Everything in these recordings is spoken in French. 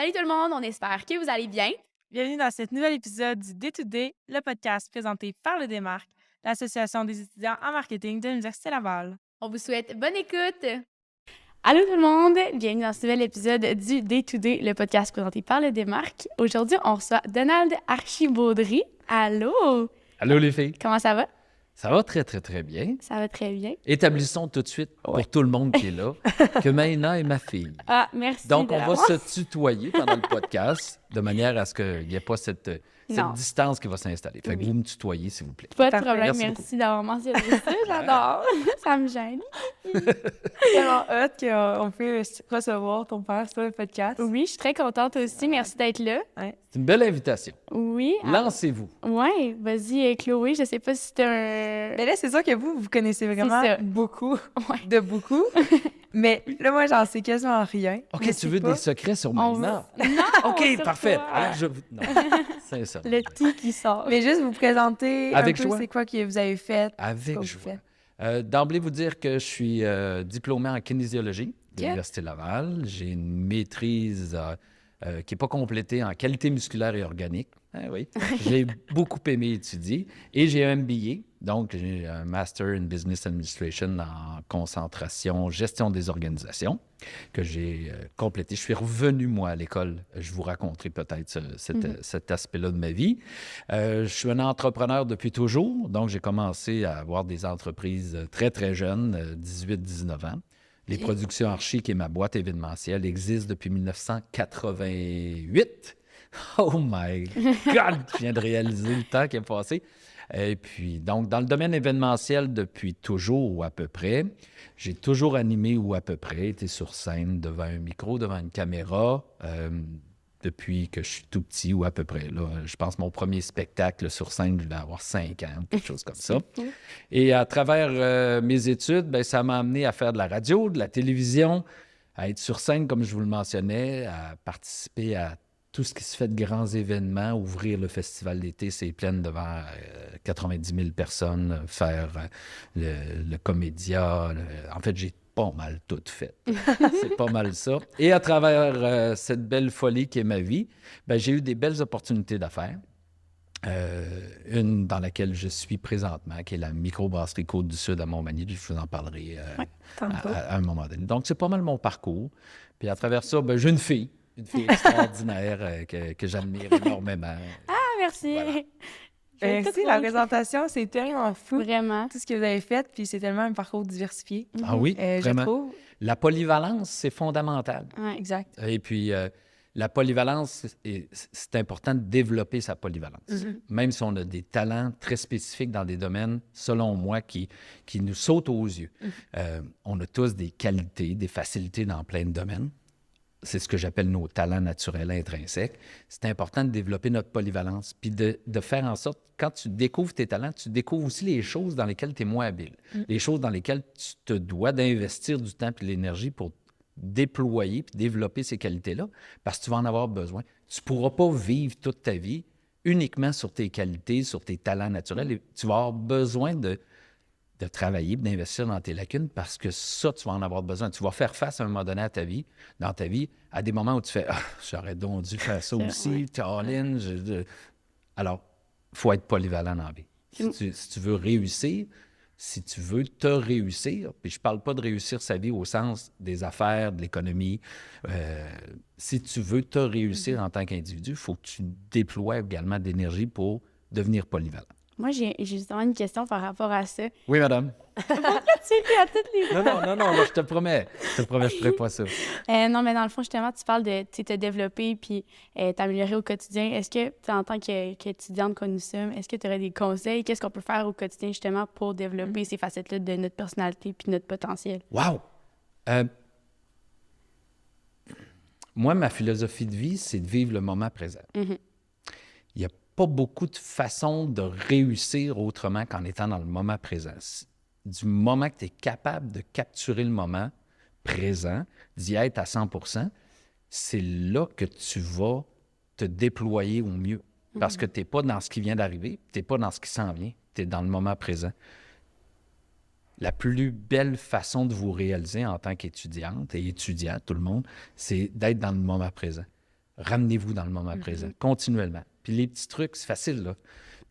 Salut tout le monde, on espère que vous allez bien. Bienvenue dans cet nouvel épisode du Day-to-Day, le podcast présenté par le Démarque, l'Association des étudiants en marketing de l'Université Laval. On vous souhaite bonne écoute. Allô tout le monde, bienvenue dans ce nouvel épisode du Day-to-Day, le podcast présenté par le Démarque. Aujourd'hui, on reçoit Donald Archibaudry. Allô, Allô les filles, comment ça va? ça va très très très bien. Ça va très bien. Établissons tout de suite pour tout le monde qui est là que Maïna est ma fille. Ah, merci Donc de on va l'avoir. se tutoyer pendant le podcast de manière à ce qu'il n'y ait pas cette Non. distance qui va s'installer. Fait que Oui. vous me tutoyez s'il vous plaît. Pas de Parfait, problème, merci merci d'avoir mentionné ça, j'adore. Ça me gêne. C'est tellement hot qu'on peut recevoir ton père sur le podcast. Oui, je suis très contente aussi, merci d'être là. C'est une belle invitation. Oui. Lancez-vous. Ouais, vas-y Chloé, je sais pas si t'as un... Mais là, c'est sûr que vous connaissez vraiment ça. beaucoup, Ouais. de beaucoup. Mais là, moi, j'en sais quasiment rien. OK, Je tu sais veux pas. des secrets sur On Maïna? Non, OK, sur parfait. toi. Alors non, c'est ça. Le tea qui sort. Mais juste vous présenter Avec un peu joie. c'est quoi que vous avez fait. Avec Qu'on joie. fait. D'emblée, vous dire que je suis diplômé en kinésiologie de Ok. l'Université Laval. J'ai une maîtrise qui n'est pas complétée en qualité musculaire et organique. Ah oui. J'ai beaucoup aimé étudier. Et j'ai un MBA, donc j'ai un Master in Business Administration en concentration, gestion des organisations, que j'ai complété. Je suis revenu, moi, à l'école. Je vous raconterai peut-être cet aspect-là de ma vie. Je suis un entrepreneur depuis toujours, donc j'ai commencé à avoir des entreprises très, très jeunes, 18-19 ans. Les Productions Archi, qui est ma boîte événementielle, existent depuis 1988. Oh my God! Je viens de réaliser le temps qui est passé. Et puis, donc, dans le domaine événementiel depuis toujours ou à peu près, j'ai toujours animé ou à peu près, été sur scène devant un micro, devant une caméra, depuis que je suis tout petit ou à peu près. Là, je pense que mon premier spectacle sur scène, je devais avoir 5 ans, quelque chose comme ça. Et à travers mes études, ben, ça m'a amené à faire de la radio, de la télévision, à être sur scène, comme je vous le mentionnais, à participer à tout ce qui se fait de grands événements, ouvrir le festival d'été, c'est plein devant 90 000 personnes, faire le Comédia. En fait, j'ai pas mal tout fait. C'est pas mal ça. Et à travers cette belle folie qui est ma vie, ben, j'ai eu des belles opportunités d'affaires. Une dans laquelle je suis présentement, qui est la microbrasserie Côte-du-Sud à Montmagny. Je vous en parlerai à un moment donné. Donc, c'est pas mal mon parcours. Puis à travers ça, ben, j'ai une fille extraordinaire que j'admire énormément. Ah, merci. Voilà. J'ai tout Merci, la compris. présentation, c'est tellement fou. Vraiment. Tout ce que vous avez fait, puis c'est tellement un parcours diversifié. Ah oui, Je vraiment. trouve. La polyvalence, c'est fondamental. Ouais. Exact. Et puis, la polyvalence, c'est important de développer sa polyvalence. Même si on a des talents très spécifiques dans des domaines, selon moi, qui nous sautent aux yeux. On a tous des qualités, des facilités dans plein de domaines. C'est ce que j'appelle nos talents naturels intrinsèques. C'est important de développer notre polyvalence, puis de faire en sorte, quand tu découvres tes talents, tu découvres aussi les choses dans lesquelles tu es moins habile, les choses dans lesquelles tu te dois d'investir du temps et de l'énergie pour déployer puis développer ces qualités-là, parce que tu vas en avoir besoin. Tu ne pourras pas vivre toute ta vie uniquement sur tes qualités, sur tes talents naturels. Et tu vas avoir besoin de travailler, d'investir dans tes lacunes parce que ça, tu vas en avoir besoin. Tu vas faire face à un moment donné dans ta vie, à des moments où tu fais « Ah, j'aurais donc dû faire ça aussi, Caroline. » Alors, il faut être polyvalent dans la vie. Si tu veux réussir, si tu veux te réussir, puis je ne parle pas de réussir sa vie au sens des affaires, de l'économie, si tu veux te réussir en tant qu'individu, il faut que tu déploies également d'énergie pour devenir polyvalent. Moi, j'ai justement une question par rapport à ça. Oui, madame. Tu sais, à toutes les... Non, là, je te promets, je ne ferai pas ça. Non, mais dans le fond, justement, tu parles de te développer puis t'améliorer au quotidien. Est-ce que, en tant qu'étudiante que nous sommes, est-ce que tu aurais des conseils? Qu'est-ce qu'on peut faire au quotidien, justement, pour développer ces facettes-là de notre personnalité puis notre potentiel? Wow! Moi, ma philosophie de vie, c'est de vivre le moment présent. Il n'y a pas beaucoup de façons de réussir autrement qu'en étant dans le moment présent. Du moment que tu es capable de capturer le moment présent, d'y être à 100%, c'est là que tu vas te déployer au mieux. Parce que tu n'es pas dans ce qui vient d'arriver, tu n'es pas dans ce qui s'en vient, tu es dans le moment présent. La plus belle façon de vous réaliser en tant qu'étudiante et étudiant, tout le monde, c'est d'être dans le moment présent. ramenez-vous dans le moment présent, continuellement. Puis les petits trucs, c'est facile, là.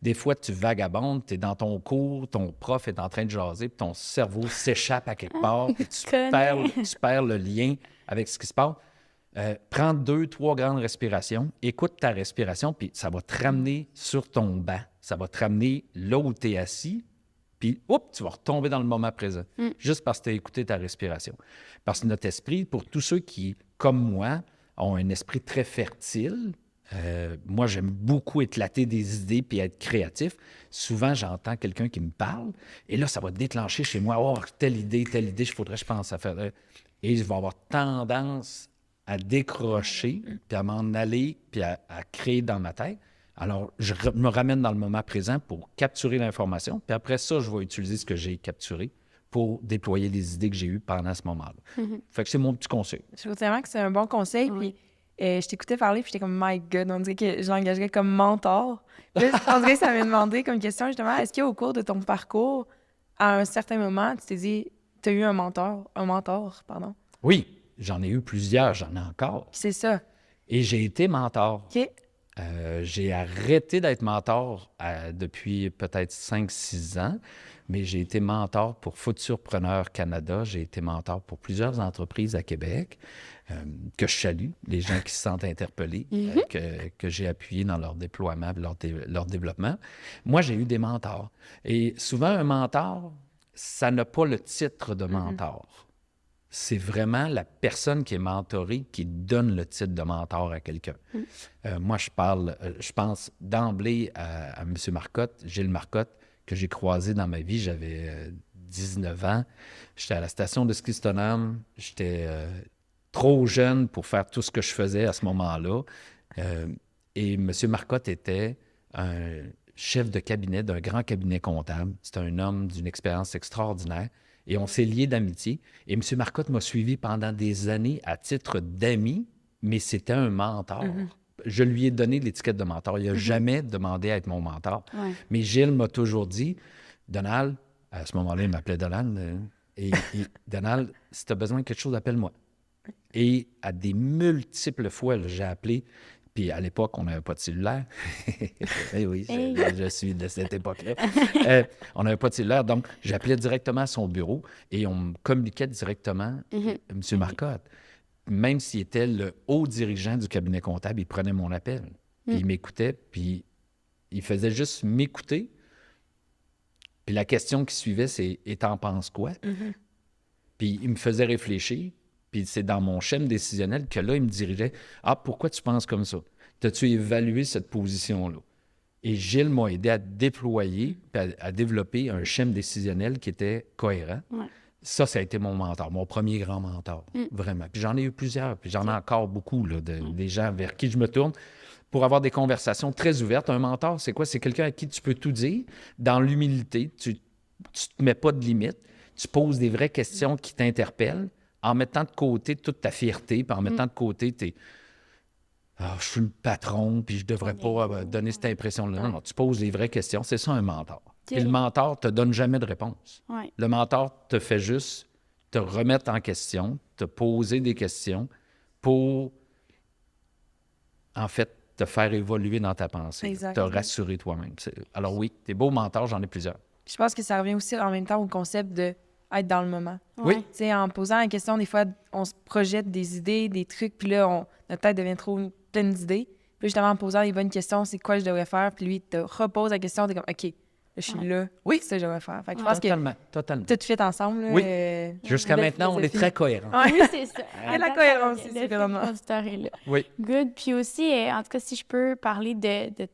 Des fois, tu vagabondes, tu es dans ton cours, ton prof est en train de jaser, puis ton cerveau s'échappe à quelque part, puis tu perds le lien avec ce qui se passe. Prends 2, 3 grandes respirations, écoute ta respiration, puis ça va te ramener sur ton banc. Ça va te ramener là où tu es assis, puis tu vas retomber dans le moment présent, juste parce que tu as écouté ta respiration. Parce que notre esprit, pour tous ceux qui, comme moi, ont un esprit très fertile, moi, j'aime beaucoup éclater des idées puis être créatif. Souvent, j'entends quelqu'un qui me parle et là, ça va déclencher chez moi, telle idée, il faudrait que je pense à faire. Et je vais avoir tendance à décrocher, puis à m'en aller, puis à créer dans ma tête. Alors, je me ramène dans le moment présent pour capturer l'information, puis après ça, je vais utiliser ce que j'ai capturé pour déployer les idées que j'ai eues pendant ce moment-là. Fait que c'est mon petit conseil. Je trouve tellement que c'est un bon conseil, puis je t'écoutais parler, puis j'étais comme « My God », on dirait que je l'engagerais comme mentor. Puis là, on dirait que ça m'a demandé comme question, justement, est-ce qu'au cours de ton parcours, à un certain moment, tu t'es dit, tu as eu un mentor, pardon? Oui, j'en ai eu plusieurs, j'en ai encore. C'est ça. Et j'ai été mentor. OK. J'ai arrêté d'être mentor depuis peut-être 5-6 ans, mais j'ai été mentor pour Futurpreneur Canada. J'ai été mentor pour plusieurs entreprises à Québec que je salue, les gens qui se sentent interpellés, que j'ai appuyés dans leur déploiement, leur développement. Moi, j'ai eu des mentors. Et souvent, un mentor, ça n'a pas le titre de mentor. C'est vraiment la personne qui est mentorée qui donne le titre de mentor à quelqu'un. Moi, je pense d'emblée à M. Marcotte, Gilles Marcotte, que j'ai croisé dans ma vie. J'avais 19 ans. J'étais à la station de ski Stoneham. J'étais trop jeune pour faire tout ce que je faisais à ce moment-là. Et M. Marcotte était un chef de cabinet d'un grand cabinet comptable. C'est un homme d'une expérience extraordinaire. Et on s'est liés d'amitié. Et M. Marcotte m'a suivi pendant des années à titre d'ami, mais c'était un mentor. Je lui ai donné l'étiquette de mentor. Il n'a jamais demandé à être mon mentor. Mais Gilles m'a toujours dit, Donald, à ce moment-là, il m'appelait Donald, et Donald, si tu as besoin de quelque chose, appelle-moi. Et à des multiples fois, là, j'ai appelé. Puis à l'époque, on n'avait pas de cellulaire. Oui, je suis de cette époque-là. On n'avait pas de cellulaire, donc j'appelais directement à son bureau et on me communiquait directement, M. Marcotte. Même s'il était le haut dirigeant du cabinet comptable, il prenait mon appel. Puis il m'écoutait, puis il faisait juste m'écouter. Puis la question qui suivait, c'est « Et t'en penses quoi? » Puis il me faisait réfléchir. Puis c'est dans mon schéma décisionnel que là, il me dirigeait « Ah, pourquoi tu penses comme ça? T'as-tu évalué cette position-là? » Et Gilles m'a aidé à déployer, puis à développer un schéma décisionnel qui était cohérent. Ça a été mon mentor, mon premier grand mentor, vraiment. Puis j'en ai eu plusieurs, puis j'en ai encore beaucoup, là, des gens vers qui je me tourne pour avoir des conversations très ouvertes. Un mentor, c'est quoi? C'est quelqu'un à qui tu peux tout dire, dans l'humilité. Tu ne te mets pas de limites. Tu poses des vraies questions qui t'interpellent, en mettant de côté toute ta fierté, puis en mettant de côté je suis le patron, puis je devrais pas donner cette impression-là. Non, tu poses des vraies questions. C'est ça, un mentor. Puis le mentor ne te donne jamais de réponse. Le mentor te fait juste te remettre en question, te poser des questions pour, en fait, te faire évoluer dans ta pensée, te rassurer toi-même. Alors oui, des beaux mentors, j'en ai plusieurs. Je pense que ça revient aussi en même temps au concept de être dans le moment. Oui. Tu sais, en posant la question, des fois, on se projette des idées, des trucs, puis là, notre tête devient trop pleine d'idées. Puis justement, en posant les bonnes questions, c'est quoi je devrais faire? Puis lui, il te repose la question, t'es comme, OK, là, je suis là. Oui, c'est ça que je devrais faire. Fait que je pense Totalement. tout fit ensemble. Là, oui. Jusqu'à maintenant, on est très cohérents. Oui, c'est ça. Il y a la cohérence ici, vraiment. Est là. Oui. Good. Puis aussi, en tout cas, si je peux parler de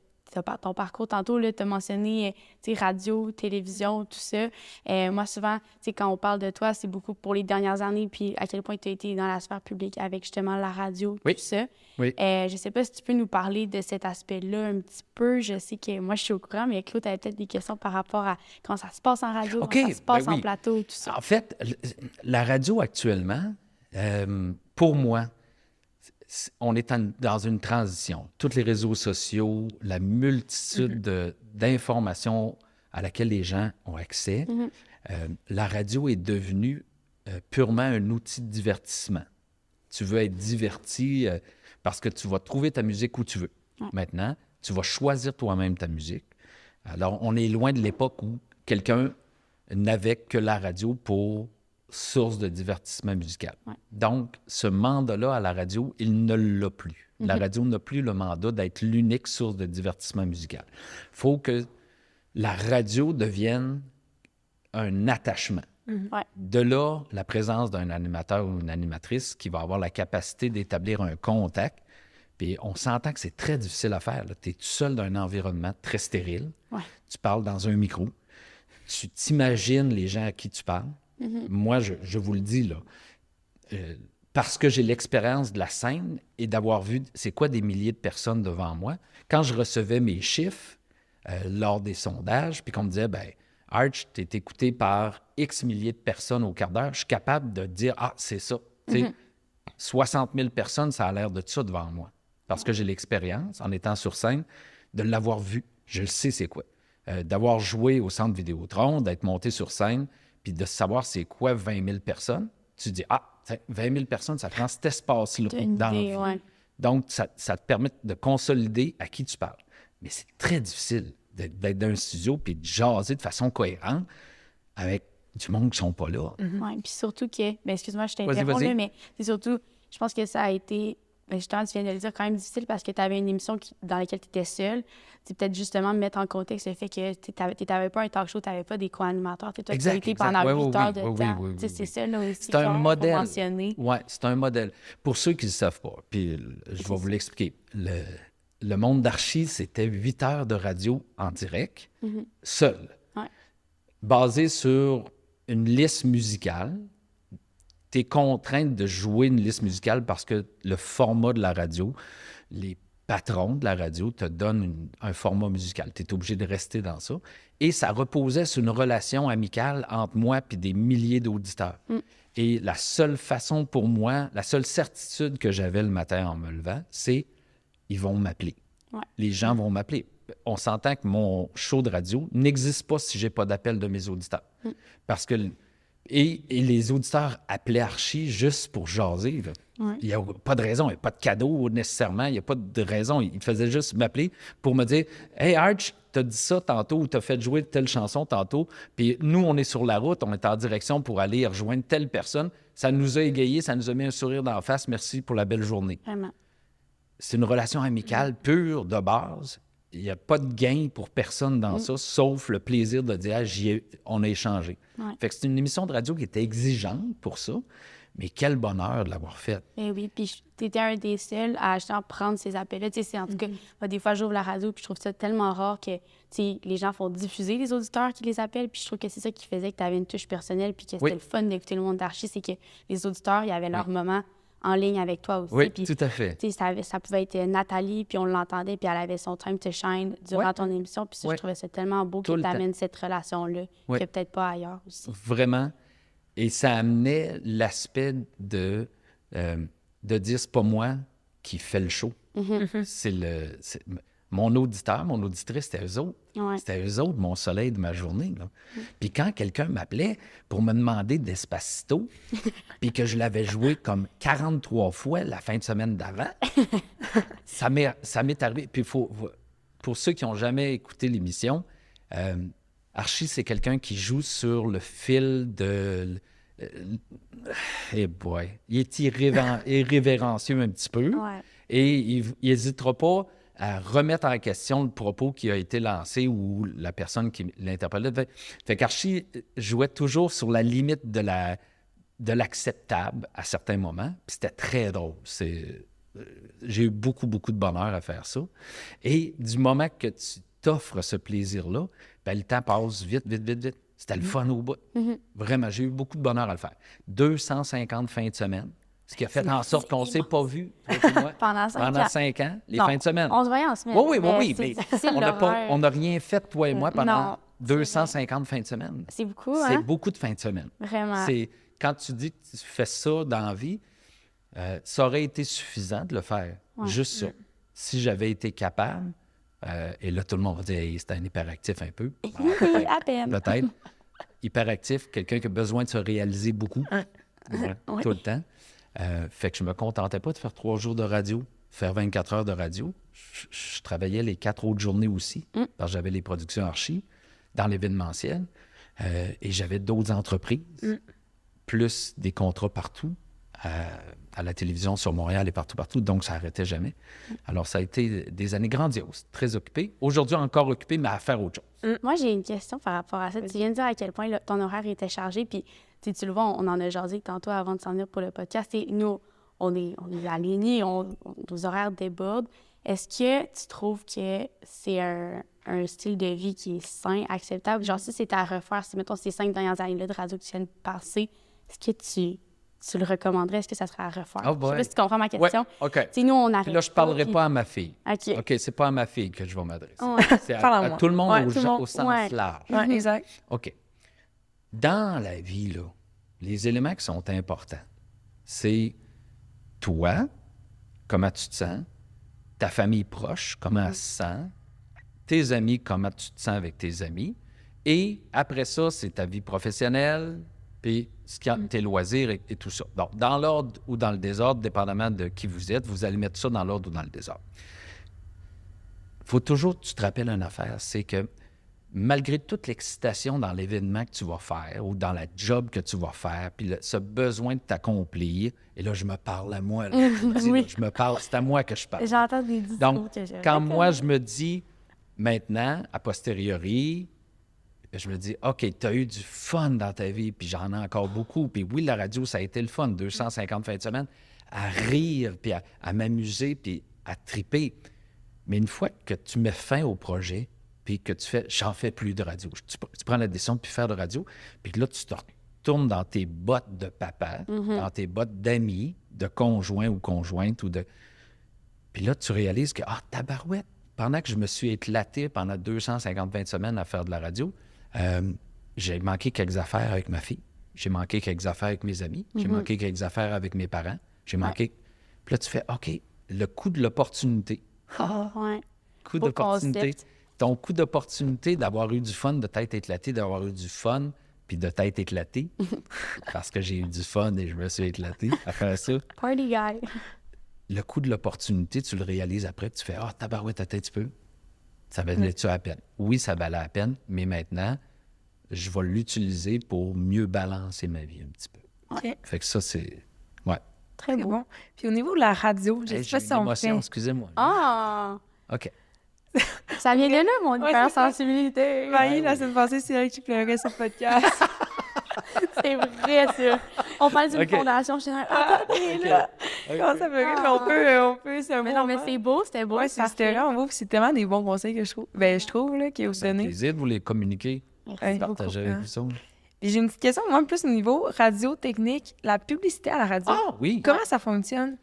ton parcours tantôt, tu as mentionné radio, télévision, tout ça. Moi, souvent, quand on parle de toi, c'est beaucoup pour les dernières années, puis à quel point tu as été dans la sphère publique avec justement la radio, tout ça. Oui. Je sais pas si tu peux nous parler de cet aspect-là un petit peu. Je sais que moi, je suis au courant, mais Claude, tu avais peut-être des questions par rapport à comment ça se passe en radio, comment ça se passe en plateau, tout ça. En fait, la radio actuellement, pour moi, on est dans une transition. Tous les réseaux sociaux, la multitude d'informations à laquelle les gens ont accès, la radio est devenue purement un outil de divertissement. Tu veux être diverti parce que tu vas trouver ta musique où tu veux. Ouais. Maintenant, tu vas choisir toi-même ta musique. Alors, on est loin de l'époque où quelqu'un n'avait que la radio pour source de divertissement musical. Ouais. Donc, ce mandat-là à la radio, il ne l'a plus. La radio n'a plus le mandat d'être l'unique source de divertissement musical. Il faut que la radio devienne un attachement. Ouais. De là, la présence d'un animateur ou une animatrice qui va avoir la capacité d'établir un contact. Puis on s'entend que c'est très difficile à faire. Tu es tout seul dans un environnement très stérile. Ouais. Tu parles dans un micro. Tu t'imagines les gens à qui tu parles. Moi, je vous le dis, là, parce que j'ai l'expérience de la scène et d'avoir vu c'est quoi des milliers de personnes devant moi, quand je recevais mes chiffres lors des sondages, puis qu'on me disait, ben Arch, tu es écouté par X milliers de personnes au quart d'heure, je suis capable de dire, ah, c'est ça. Tu sais, 60 000 personnes, ça a l'air de ça devant moi. Parce que j'ai l'expérience, en étant sur scène, de l'avoir vu. Je le sais c'est quoi. D'avoir joué au Centre Vidéotron, d'être monté sur scène, puis de savoir c'est quoi 20 000 personnes. Tu dis, ah, 20 000 personnes, ça prend cet espace-là dans la vie. Ouais. Donc, ça te permet de consolider à qui tu parles. Mais c'est très difficile d'être dans un studio puis de jaser de façon cohérente avec du monde qui ne sont pas là. Oui, puis surtout que, ben excuse-moi, je Vas-y, t'interromps, vas-y. là, mais c'est surtout, je pense que ça a été, ben justement, tu viens de le dire, quand même difficile parce que tu avais une émission dans laquelle tu étais seule. C'est peut-être justement mettre en contexte le fait que tu n'avais pas un talk show, tu n'avais pas des co-animateurs. Toi, tu as Exact, été exact. pendant Ouais, 8 oui, heures de oui, temps. oui, oui, Tu sais, oui, c'est oui. ça, là aussi. C'est un modèle. Mentionner. Oui, c'est un modèle. Pour ceux qui ne le savent pas, puis je vais vous l'expliquer. Le monde d'Archie, c'était 8 heures de radio en direct, seul, Ouais. basé sur une liste musicale. Tu es contrainte de jouer une liste musicale parce que le format de la radio, les patrons de la radio te donnent un format musical. Tu es obligé de rester dans ça. Et ça reposait sur une relation amicale entre moi et des milliers d'auditeurs. Et la seule façon pour moi, la seule certitude que j'avais le matin en me levant, c'est ils vont m'appeler. Ouais. Les gens vont m'appeler. On s'entend que mon show de radio n'existe pas si je n'ai pas d'appel de mes auditeurs. Parce que... Et les auditeurs appelaient Archie juste pour jaser. Là. Ouais. Il n'y a pas de raison, il n'y a pas de cadeau nécessairement, il n'y a pas de raison. Ils faisaient juste m'appeler pour me dire « Hey Arch, t'as dit ça tantôt ou t'as fait jouer telle chanson tantôt. Puis nous, on est sur la route, on est en direction pour aller rejoindre telle personne. Ça nous a égayé, ça nous a mis un sourire d'en face. Merci pour la belle journée. » Vraiment. C'est une relation amicale pure de base. Il n'y a pas de gain pour personne dans ça, sauf le plaisir de dire on a échangé. Ouais. Fait que c'est une émission de radio qui était exigeante pour ça, mais quel bonheur de l'avoir faite. Eh oui, puis tu étais un des seuls à justement prendre ces appels-là. Tu sais, en tout cas, moi, des fois, j'ouvre la radio puis je trouve ça tellement rare que tu sais, les gens font diffuser les auditeurs qui les appellent. Puis je trouve que c'est ça qui faisait que tu avais une touche personnelle puis que c'était Oui. le fun d'écouter le monde d'Archie, c'est que les auditeurs, ils avaient leur moment en ligne avec toi aussi. Oui, Puis, tout à fait. tu sais, ça pouvait être Nathalie, puis on l'entendait, puis elle avait son time to shine durant Ouais. ton émission. Puis ça, Ouais. je trouvais ça tellement beau Tout que le tu temps. amènes cette relation-là, Ouais. que peut-être pas ailleurs aussi. Vraiment. Et ça amenait l'aspect de dire c'est pas moi qui fais le show. C'est mon auditeur, mon auditrice, c'était eux autres. Ouais. C'était eux autres, mon soleil de ma journée. Là. Puis quand quelqu'un m'appelait pour me demander Despacito, puis que je l'avais joué comme 43 fois la fin de semaine d'avant, ça m'est arrivé. Puis pour ceux qui n'ont jamais écouté l'émission, Archie, c'est quelqu'un qui joue sur le fil de... Eh boy, il est irrévérencieux un petit peu. Ouais. Et il n'hésitera pas à remettre en question le propos qui a été lancé ou la personne qui l'interpellait. Fait qu'Archie jouait toujours sur la limite de l'acceptable à certains moments. Puis c'était très drôle. J'ai eu beaucoup, beaucoup de bonheur à faire ça. Et du moment que tu t'offres ce plaisir-là, ben, le temps passe vite, vite, vite, vite. C'était le fun au bout. Vraiment, j'ai eu beaucoup de bonheur à le faire. 250 fins de semaine. Ce qui a fait en sorte qu'on ne s'est pas vu, toi et moi, Pendant 5 ans. les Non, fins de semaine. On se voyait en semaine. Oui, mais c'est difficile, on l'horaire. n'a rien fait, toi et moi, pendant Non, c'est 250 fins de semaine. C'est beaucoup, C'est hein? beaucoup de fins de semaine. Vraiment. Quand tu dis que tu fais ça dans la vie, ça aurait été suffisant de le faire. Ouais. Juste ça. Si j'avais été capable, et là, tout le monde va dire hey, c'est un hyperactif un peu. À peine. Peut-être. Hyperactif, quelqu'un qui a besoin de se réaliser beaucoup, tout le temps. Fait que je me contentais pas de faire 3 jours de radio faire 24 heures de radio. Je travaillais les 4 autres journées aussi, parce que j'avais les productions archi dans l'événementiel. Et j'avais d'autres entreprises, plus des contrats partout, à la télévision sur Montréal et partout. Donc, ça n'arrêtait jamais. Alors, ça a été des années grandioses, très occupées. Aujourd'hui, encore occupées, mais à faire autre chose. Moi, j'ai une question par rapport à ça. Tu viens de dire à quel point ton horaire était chargé, puis tu le vois, on en a jasé tantôt avant de s'en venir pour le podcast. Et nous, on est alignés, nos horaires débordent. Est-ce que tu trouves que c'est un style de vie qui est sain, acceptable? Genre, si c'était à refaire, si, mettons, ces 5 dernières années-là de radio que tu viens de passer, est-ce que tu le recommanderais? Est-ce que ça serait à refaire? Oh Je sais pas si tu comprends ma question. Ouais, OK. T'sais, nous, on arrête. Puis là, je ne parlerai pas à ma fille. OK. C'est pas à ma fille que je vais m'adresser. Ouais. C'est Parle à à moi. tout le monde, Ouais, au, tout le monde. au sens Ouais. large. Ouais, exact. OK. Dans la vie, là, les éléments qui sont importants, c'est toi, comment tu te sens, ta famille proche, comment elle se sent, tes amis, comment tu te sens avec tes amis, et après ça, c'est ta vie professionnelle, puis tes loisirs et tout ça. Donc, dans l'ordre ou dans le désordre, dépendamment de qui vous êtes, vous allez mettre ça dans l'ordre ou dans le désordre. Il faut toujours que tu te rappelles une affaire, c'est que malgré toute l'excitation dans l'événement que tu vas faire ou dans la job que tu vas faire, puis ce besoin de t'accomplir, et là, je me parle à moi, là, Oui. je me parle, c'est à moi que je parle. J'entends des discours Donc, que je quand moi, je me dis, maintenant, a posteriori, je me dis, OK, tu as eu du fun dans ta vie, puis j'en ai encore beaucoup. Puis oui, la radio, ça a été le fun, 250 fins de semaine, à rire, puis à m'amuser, puis à triper. Mais une fois que tu mets fin au projet, puis que tu fais, j'en fais plus de radio. Tu prends la décision de plus faire de radio, puis que là, tu te retournes dans tes bottes de papa, dans tes bottes d'amis, de conjoint ou conjointe, puis là, tu réalises que, tabarouette, pendant que je me suis éclaté pendant 250 fins de semaine à faire de la radio, j'ai manqué quelques affaires avec ma fille, j'ai manqué quelques affaires avec mes amis, j'ai manqué quelques affaires avec mes parents, j'ai manqué... Puis là, tu fais, OK, le coût de l'opportunité. Ouais. Coup Beau d'opportunité. concept. Ton coup d'opportunité d'avoir eu du fun, de t'être éclaté, d'avoir eu du fun, puis de t'être éclaté, parce que j'ai eu du fun et je me suis éclaté à faire ça. Party guy. Le coup de l'opportunité, tu le réalises après, puis tu fais « tabarouette, attends un petit peu. Ça valait-tu la peine? » Oui, ça valait la peine, mais maintenant, je vais l'utiliser pour mieux balancer ma vie un petit peu. OK. Fait que ça, c'est... Ouais. Très bon. Puis au niveau de la radio, je Hey, sais pas j'ai si une on émotion, fait... excusez-moi. Ah! OK. Ça vient de là, mon Ouais, hyper c'est ça. sensibilité. Maï, la semaine passée, c'est elle qui pleurait sur le podcast. C'est vrai, ça. On parle d'une OK. fondation. Je suis là, attendez, là. Comment ça pleurait? Mais on peut, c'est un Mais bon non, mais moment. c'est beau, c'était beau. Ouais, c'est c'était vraiment beau. Puis c'est tellement des bons conseils que je trouve. Ben, je trouve, là, qu'il vous C'est un donné. plaisir de vous les communiquer, Ouais, partager beaucoup. avec vous autres. Puis j'ai une petite question, moi, plus au niveau radio, technique, la publicité à la radio. Ah oui! Comment ça fonctionne?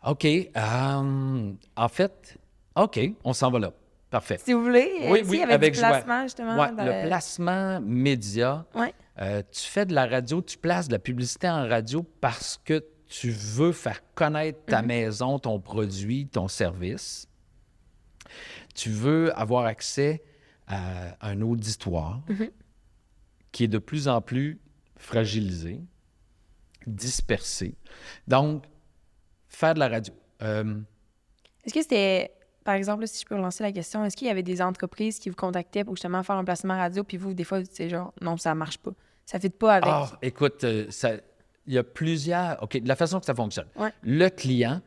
OK. En fait, OK, on s'en va là. Parfait. Si vous voulez, Oui, s'il oui, y avait avec du joie. placement, justement. Ouais, dans le placement média, Ouais. tu fais de la radio, tu places de la publicité en radio parce que tu veux faire connaître ta maison, ton produit, ton service. Tu veux avoir accès à un auditoire qui est de plus en plus fragilisé, dispersé. Donc, faire de la radio. Est-ce que c'était, par exemple, là, si je peux relancer la question, est-ce qu'il y avait des entreprises qui vous contactaient pour justement faire un placement radio, puis vous, des fois, vous dites genre, non, ça marche pas. Ça ne fit pas avec. Écoute, il y a plusieurs... OK, de la façon que ça fonctionne. Ouais. Le client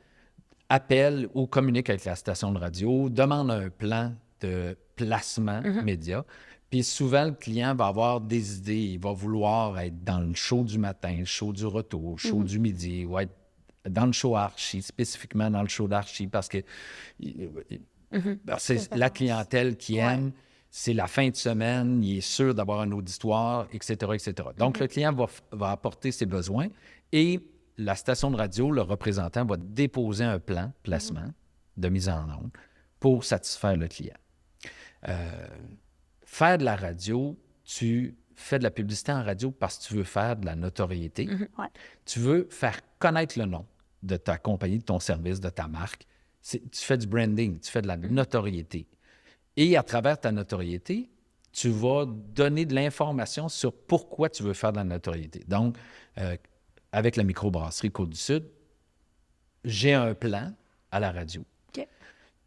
appelle ou communique avec la station de radio, demande un plan de placement média. Puis souvent, le client va avoir des idées. Il va vouloir être dans le show du matin, le show du retour, le show du midi, ou être dans le show Archie, spécifiquement dans le show d'Archie, parce que c'est la clientèle qui aime. C'est la fin de semaine, il est sûr d'avoir un auditoire, etc., etc. Donc, le client va apporter ses besoins et la station de radio, le représentant, va déposer un plan placement de mise en onde pour satisfaire le client. Faire de la radio, tu fais de la publicité en radio parce que tu veux faire de la notoriété. Ouais. Tu veux faire connaître le nom de ta compagnie, de ton service, de ta marque. Tu fais du branding, tu fais de la notoriété. Et à travers ta notoriété, tu vas donner de l'information sur pourquoi tu veux faire de la notoriété. Donc, avec la microbrasserie Côte-du-Sud, j'ai un plan à la radio OK.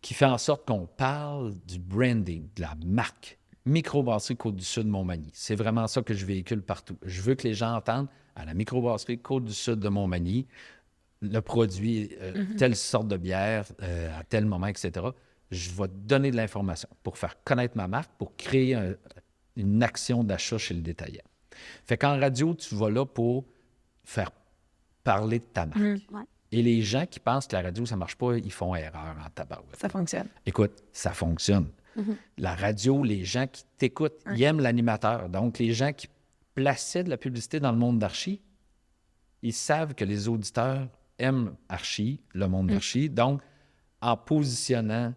qui fait en sorte qu'on parle du branding, de la marque. Microbrasserie Côte-du-Sud Montmagny. C'est vraiment ça que je véhicule partout. Je veux que les gens entendent à la microbrasserie Côte-du-Sud de Montmagny, le produit, telle sorte de bière, à tel moment, etc. Je vais te donner de l'information pour faire connaître ma marque, pour créer une action d'achat chez le détaillant. Fait qu'en radio, tu vas là pour faire parler de ta marque. Ouais. Et les gens qui pensent que la radio, ça ne marche pas, ils font erreur en tabarouette. Ça fonctionne. Écoute, ça fonctionne. La radio, les gens qui t'écoutent, ils aiment l'animateur. Donc, les gens qui plaçaient de la publicité dans le monde d'Archie, ils savent que les auditeurs aiment Archie, le monde d'Archie. Donc, en positionnant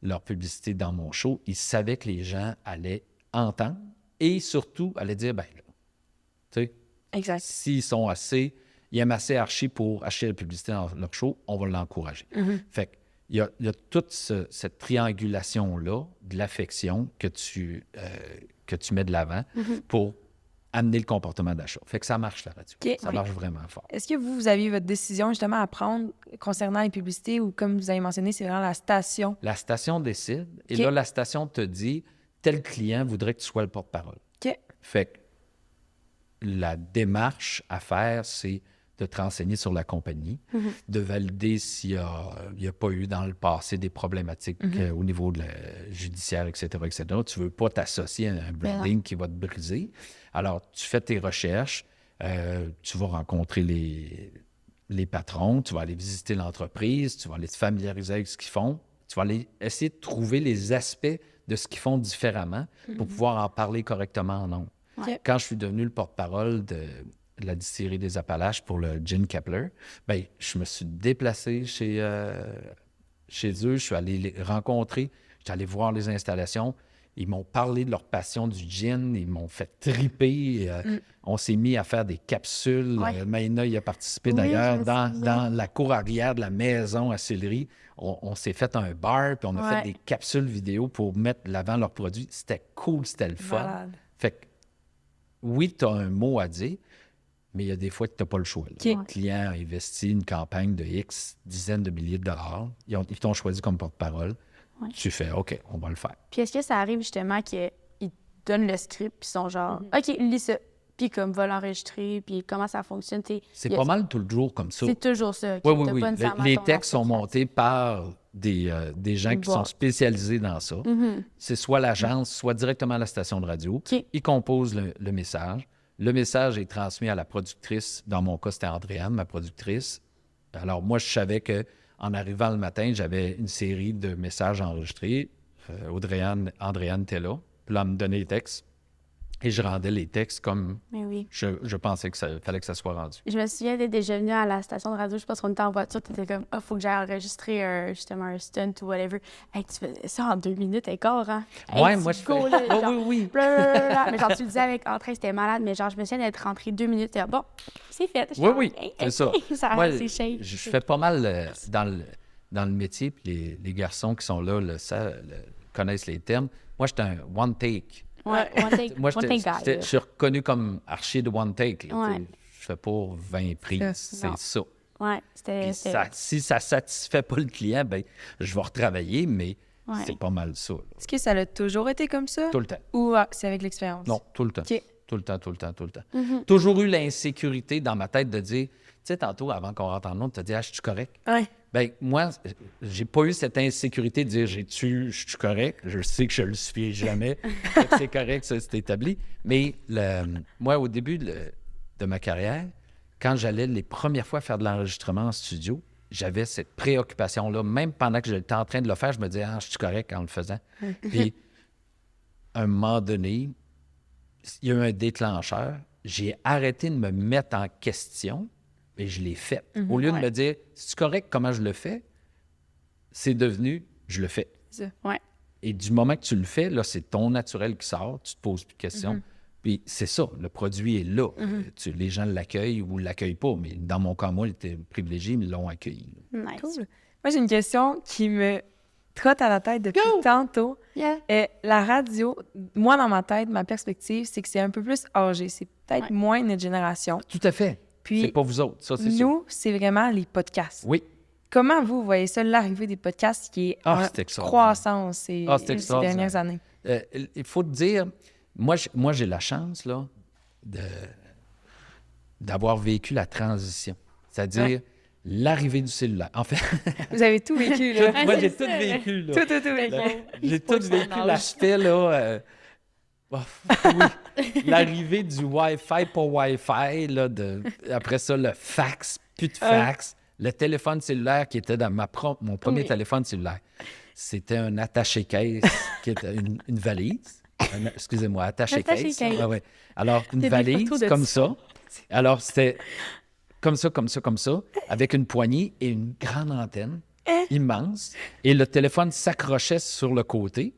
leur publicité dans mon show, ils savaient que les gens allaient entendre et surtout allaient dire, ben là, tu sais, Exact. s'ils sont assez, ils aiment assez Archie pour acheter la publicité dans leur show, on va l'encourager. Fait que, il y a toute cette triangulation-là de l'affection que tu mets de l'avant pour amener le comportement d'achat. Fait que ça marche, la radio. OK. Ça marche vraiment fort. Est-ce que vous aviez votre décision justement à prendre concernant les publicités ou comme vous avez mentionné, c'est vraiment la station? La station décide et OK. là, la station te dit, tel client voudrait que tu sois le porte-parole. OK. Fait que la démarche à faire, c'est de te renseigner sur la compagnie, de valider s'il n'y a pas eu dans le passé des problématiques au niveau judiciaire, etc., etc. Tu ne veux pas t'associer à un branding qui va te briser. Alors, tu fais tes recherches, tu vas rencontrer les patrons, tu vas aller visiter l'entreprise, tu vas aller te familiariser avec ce qu'ils font, tu vas aller essayer de trouver les aspects de ce qu'ils font différemment pour pouvoir en parler correctement en nombre. OK. Quand je suis devenu le porte-parole de la distillerie des Appalaches pour le Gin Kepler, bien, je me suis déplacé chez eux, je suis allé les rencontrer, je suis allé voir les installations, ils m'ont parlé de leur passion du gin, ils m'ont fait triper, on s'est mis à faire des capsules, Ouais. Maïna y a participé Oui, d'ailleurs, je me dans souviens. la cour arrière de la maison à Sillery, on s'est fait un bar, puis on a fait Ouais. des capsules vidéo pour mettre l'avant leurs produits, c'était cool, c'était le fun. Malade. Fait que, oui, tu as un mot à dire, mais il y a des fois que tu n'as pas le choix. là. OK. Le client a investi une campagne de X dizaines de milliers de dollars. Ils t'ont choisi comme porte-parole. Ouais. Tu fais, OK, on va le faire. Puis est-ce que ça arrive justement qu'ils te donnent le script, puis ils sont genre, OK, lis ça, puis comme va l'enregistrer, puis comment ça fonctionne. C'est pas mal tout le jour comme ça. C'est toujours ça. OK? Oui, oui, T'as oui. pas nécessairement Les ton textes sont association. montés par des gens qui Bon. sont spécialisés dans ça. C'est soit l'agence, soit directement la station de radio. OK. Ils composent le message. Le message est transmis à la productrice. Dans mon cas, c'était Andréane, ma productrice. Alors, moi, je savais qu'en arrivant le matin, j'avais une série de messages enregistrés. Andréane était là. Puis là, elle me donnait les textes. Et je rendais les textes comme Mais oui. je pensais qu'il fallait que ça soit rendu. Je me souviens d'être déjà venue à la station de radio, je pense qu'on était en voiture, t'étais comme, ah, faut que j'aille enregistrer justement un stunt ou whatever. Hey, tu faisais ça en 2 minutes et quart, hein? Hey, Ouais, tu moi, je go, fais. là, Oui, genre, oui, oui. blablabla. Mais genre, tu le disais avec entrain, c'était malade, mais genre, je me souviens d'être rentrée 2 minutes et bon, c'est fait. Oui, oui, c'est ça. Moi, C'est shake. je fais pas mal dans le métier, puis les garçons qui sont là connaissent les termes. Moi, j'étais un one take. Ouais, one take, Moi, one take guy. je suis reconnu comme archi de one take. là, Ouais. tu sais. Je fais pas 20 prises, c'est Non. ça. Ouais, Puis c'était... si ça satisfait pas le client, ben je vais retravailler, mais Ouais. c'est pas mal ça. là. Est-ce que ça a toujours été comme ça? Tout le temps. Ou c'est avec l'expérience? Non, tout le temps. OK. Tout le temps, tout le temps, tout le temps. Mm-hmm. Toujours eu l'insécurité dans ma tête de dire, tu sais, tantôt, avant qu'on rentre en onde, tu as dit, je suis correct. Ouais. Ben moi, j'ai pas eu cette insécurité de dire, je suis correct. Je sais que je le suis jamais. Fait que c'est correct, ça, c'est établi. Mais moi, au début de ma carrière, quand j'allais les premières fois faire de l'enregistrement en studio, j'avais cette préoccupation-là. Même pendant que j'étais en train de le faire, je me disais, je suis correct en le faisant. Puis, à un moment donné, il y a eu un déclencheur. J'ai arrêté de me mettre en question et je l'ai fait. Au lieu de me dire, c'est correct comment je le fais, c'est devenu, je le fais. C'est ça. Ouais. Et du moment que tu le fais, là, c'est ton naturel qui sort, tu te poses plus de questions. Puis c'est ça, le produit est là. Les gens l'accueillent ou ne l'accueillent pas, mais dans mon cas, moi, ils étaient privilégiés, ils l'ont accueilli. Nice. Cool. Moi, j'ai une question qui me trotte à la tête depuis tantôt. Yeah. La radio, moi, dans ma tête, ma perspective, c'est que c'est un peu plus âgé. C'est peut-être Ouais. moins notre génération. Tout à fait. Puis, C'est pas vous autres, ça, c'est sûr. nous, c'est vraiment les podcasts. Oui, comment vous voyez ça, l'arrivée des podcasts qui est en c'est extraordinaire. croissance ces dernières années? Il faut te dire, moi j'ai la chance là, d'avoir vécu la transition, c'est-à-dire l'arrivée du cellulaire. En fait, Vous avez tout vécu, là. moi j'ai tout vécu. Là. Tout vécu. J'ai tout vécu l'aspect là. Oui, l'arrivée du Wi-Fi pas Wi-Fi, là, après ça, le fax, plus de fax, le téléphone cellulaire qui était dans mon premier téléphone cellulaire. C'était un attaché-caisse qui était une valise. Excusez-moi, attaché-caisse. Ouais. Alors, une valise comme ça. Alors, c'était comme ça, avec une poignée et une grande antenne immense. Et le téléphone s'accrochait sur le côté.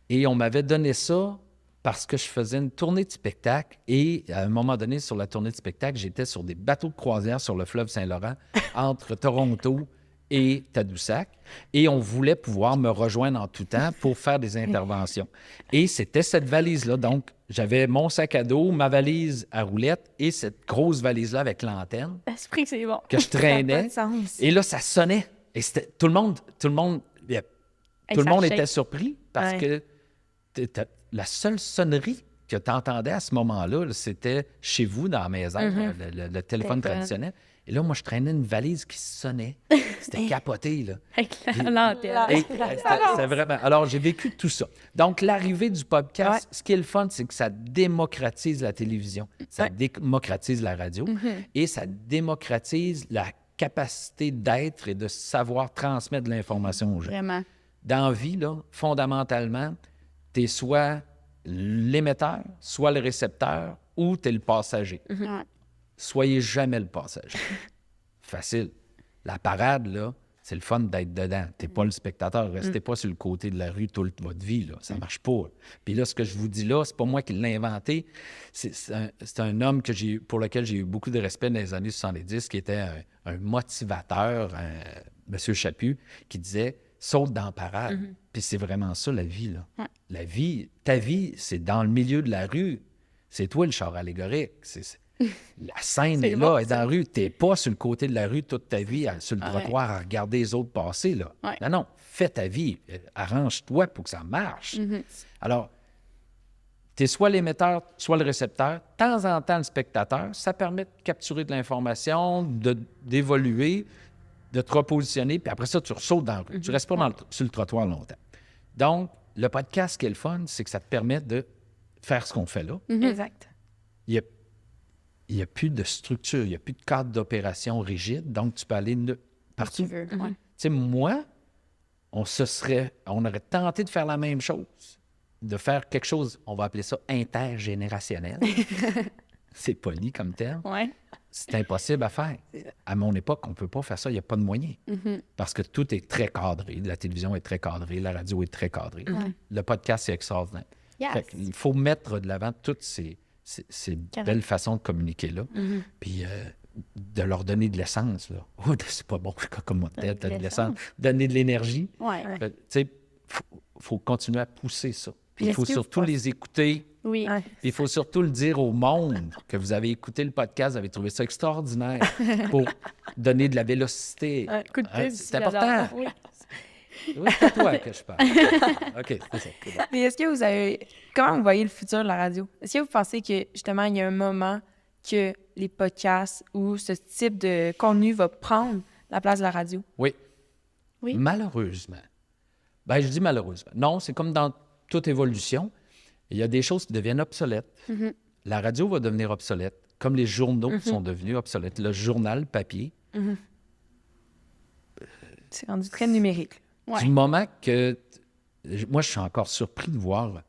Et on m'avait donné ça parce que je faisais une tournée de spectacle et à un moment donné, sur la tournée de spectacle, j'étais sur des bateaux de croisière sur le fleuve Saint-Laurent entre Toronto et Tadoussac et on voulait pouvoir me rejoindre en tout temps pour faire des interventions. Et c'était cette valise-là. Donc, j'avais mon sac à dos, ma valise à roulettes et cette grosse valise-là avec l'antenne L'esprit, c'est bon. que je traînais. Et là, ça sonnait. Et c'était, tout le monde était surpris parce que la seule sonnerie que tu entendais à ce moment-là, c'était chez vous, dans la maison, le téléphone traditionnel. Et là, moi, je traînais une valise qui sonnait. C'était capoté, là. Avec l'antenne. C'était vraiment... Alors, j'ai vécu tout ça. Donc, l'arrivée du podcast, ce qui est le fun, c'est que ça démocratise la télévision, ça démocratise la radio et ça démocratise la capacité d'être et de savoir transmettre de l'information aux gens. Vraiment. Dans la vie, là, fondamentalement, tu es soit l'émetteur, soit le récepteur, ou tu es le passager. Soyez jamais le passager. Facile. La parade, là, c'est le fun d'être dedans. Tu n'es pas le spectateur. Restez pas sur le côté de la rue toute votre vie. Là. Ça ne marche pas. Puis là, ce que je vous dis là, c'est pas moi qui l'ai inventé. C'est un homme pour lequel j'ai eu beaucoup de respect dans les années 70, qui était un motivateur, M. Chaput, qui disait « saute dans la parade ». Puis c'est vraiment ça, la vie. Là. La vie, ta vie, c'est dans le milieu de la rue. C'est toi le char allégorique. La scène est là, elle est dans la rue. Tu n'es pas sur le côté de la rue toute ta vie, sur le trottoir à regarder les autres passer. Là. Non, fais ta vie. Arrange-toi pour que ça marche. Alors, tu es soit l'émetteur, soit le récepteur. De temps en temps, le spectateur, ça permet de capturer de l'information, d'évoluer, de te repositionner, puis après ça, tu ressautes dans la rue. Tu ne restes pas sur le trottoir longtemps. Donc, le podcast, ce qui est le fun, c'est que ça te permet de faire ce qu'on fait là. Exact. Il n'y a plus de structure, il n'y a plus de cadre d'opération rigide, donc tu peux aller partout. Tu veux, Tu sais, moi, on aurait tenté de faire la même chose, de faire quelque chose, on va appeler ça intergénérationnel. C'est poli comme terme. C'est impossible à faire. À mon époque, on ne peut pas faire ça, il n'y a pas de moyens. Parce que tout est très cadré. La télévision est très cadrée, la radio est très cadrée. Le podcast, c'est extraordinaire. Il faut mettre de l'avant toutes ces belles façons de communiquer-là. Puis de leur donner de l'essence. Là. Oh, c'est pas bon comme mon tête, de l'essence. Donner de l'énergie. Tu sais, faut continuer à pousser ça. Puis il faut surtout les écouter. Oui. Puis il faut surtout le dire au monde que vous avez écouté le podcast, vous avez trouvé ça extraordinaire pour donner de la vélocité. Coup de pub, c'est important. Oui, c'est à toi que je parle. OK, c'est ça. C'est bon. Mais est-ce que vous avez... Comment vous voyez le futur de la radio? Est-ce que vous pensez que, justement, il y a un moment que les podcasts ou ce type de contenu va prendre la place de la radio? Oui. Malheureusement. Ben, je dis malheureusement. Non, c'est comme dans toute évolution. Il y a des choses qui deviennent obsolètes. La radio va devenir obsolète, comme les journaux sont devenus obsolètes. Le journal papier. C'est rendu très numérique. Du moment que... Moi, je suis encore surpris de voir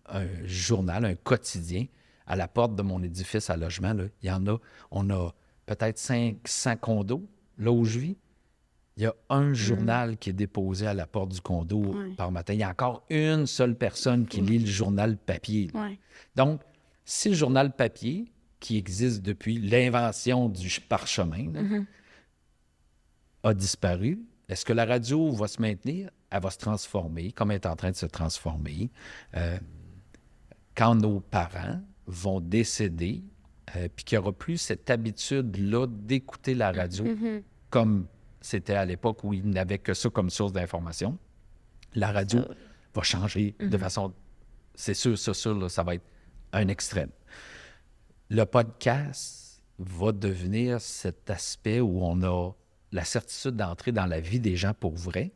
un journal, un quotidien, à la porte de mon édifice à logement. Là. Il y en a... On a peut-être 500 condos, là où je vis. Il y a un journal qui est déposé à la porte du condo par matin. Il y a encore une seule personne qui lit le journal papier. Donc, si le journal papier, qui existe depuis l'invention du parchemin, là, a disparu, est-ce que la radio va se maintenir? Elle va se transformer, comme elle est en train de se transformer. Quand nos parents vont décéder, puis qu'il n'y aura plus cette habitude-là d'écouter la radio comme c'était à l'époque où il n'avait que ça comme source d'information. La radio va changer de façon... C'est sûr, là, ça va être un extrême. Le podcast va devenir cet aspect où on a la certitude d'entrer dans la vie des gens pour vrai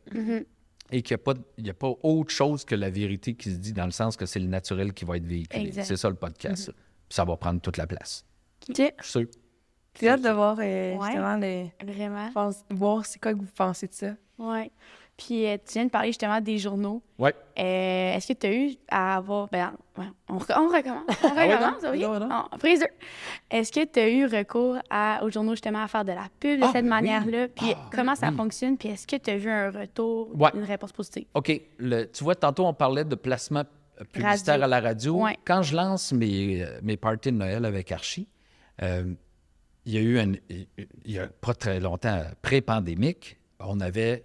et qu'il n'y a pas autre chose que la vérité qui se dit dans le sens que c'est le naturel qui va être véhiculé. Exact. C'est ça le podcast. Ça. Puis ça va prendre toute la place. OK. Je suis sûr. J'ai hâte de voir justement Vraiment. voir c'est quoi que vous pensez de ça. Oui. Puis tu viens de parler justement des journaux. Oui. Est-ce que tu as eu à avoir... Ben, ouais, on recommence. On oui, recommence, non? oui. Non, non. Prise 2. Est-ce que tu as eu recours aux journaux justement à faire de la pub de cette manière-là? Puis comment ça fonctionne? Puis est-ce que tu as vu un retour, une réponse positive? OK. Tu vois, tantôt, on parlait de placement publicitaire Radio. à la radio. Ouais. Quand je lance mes parties de Noël avec Archie, il y a eu, il y a pas très longtemps, pré-pandémique, on avait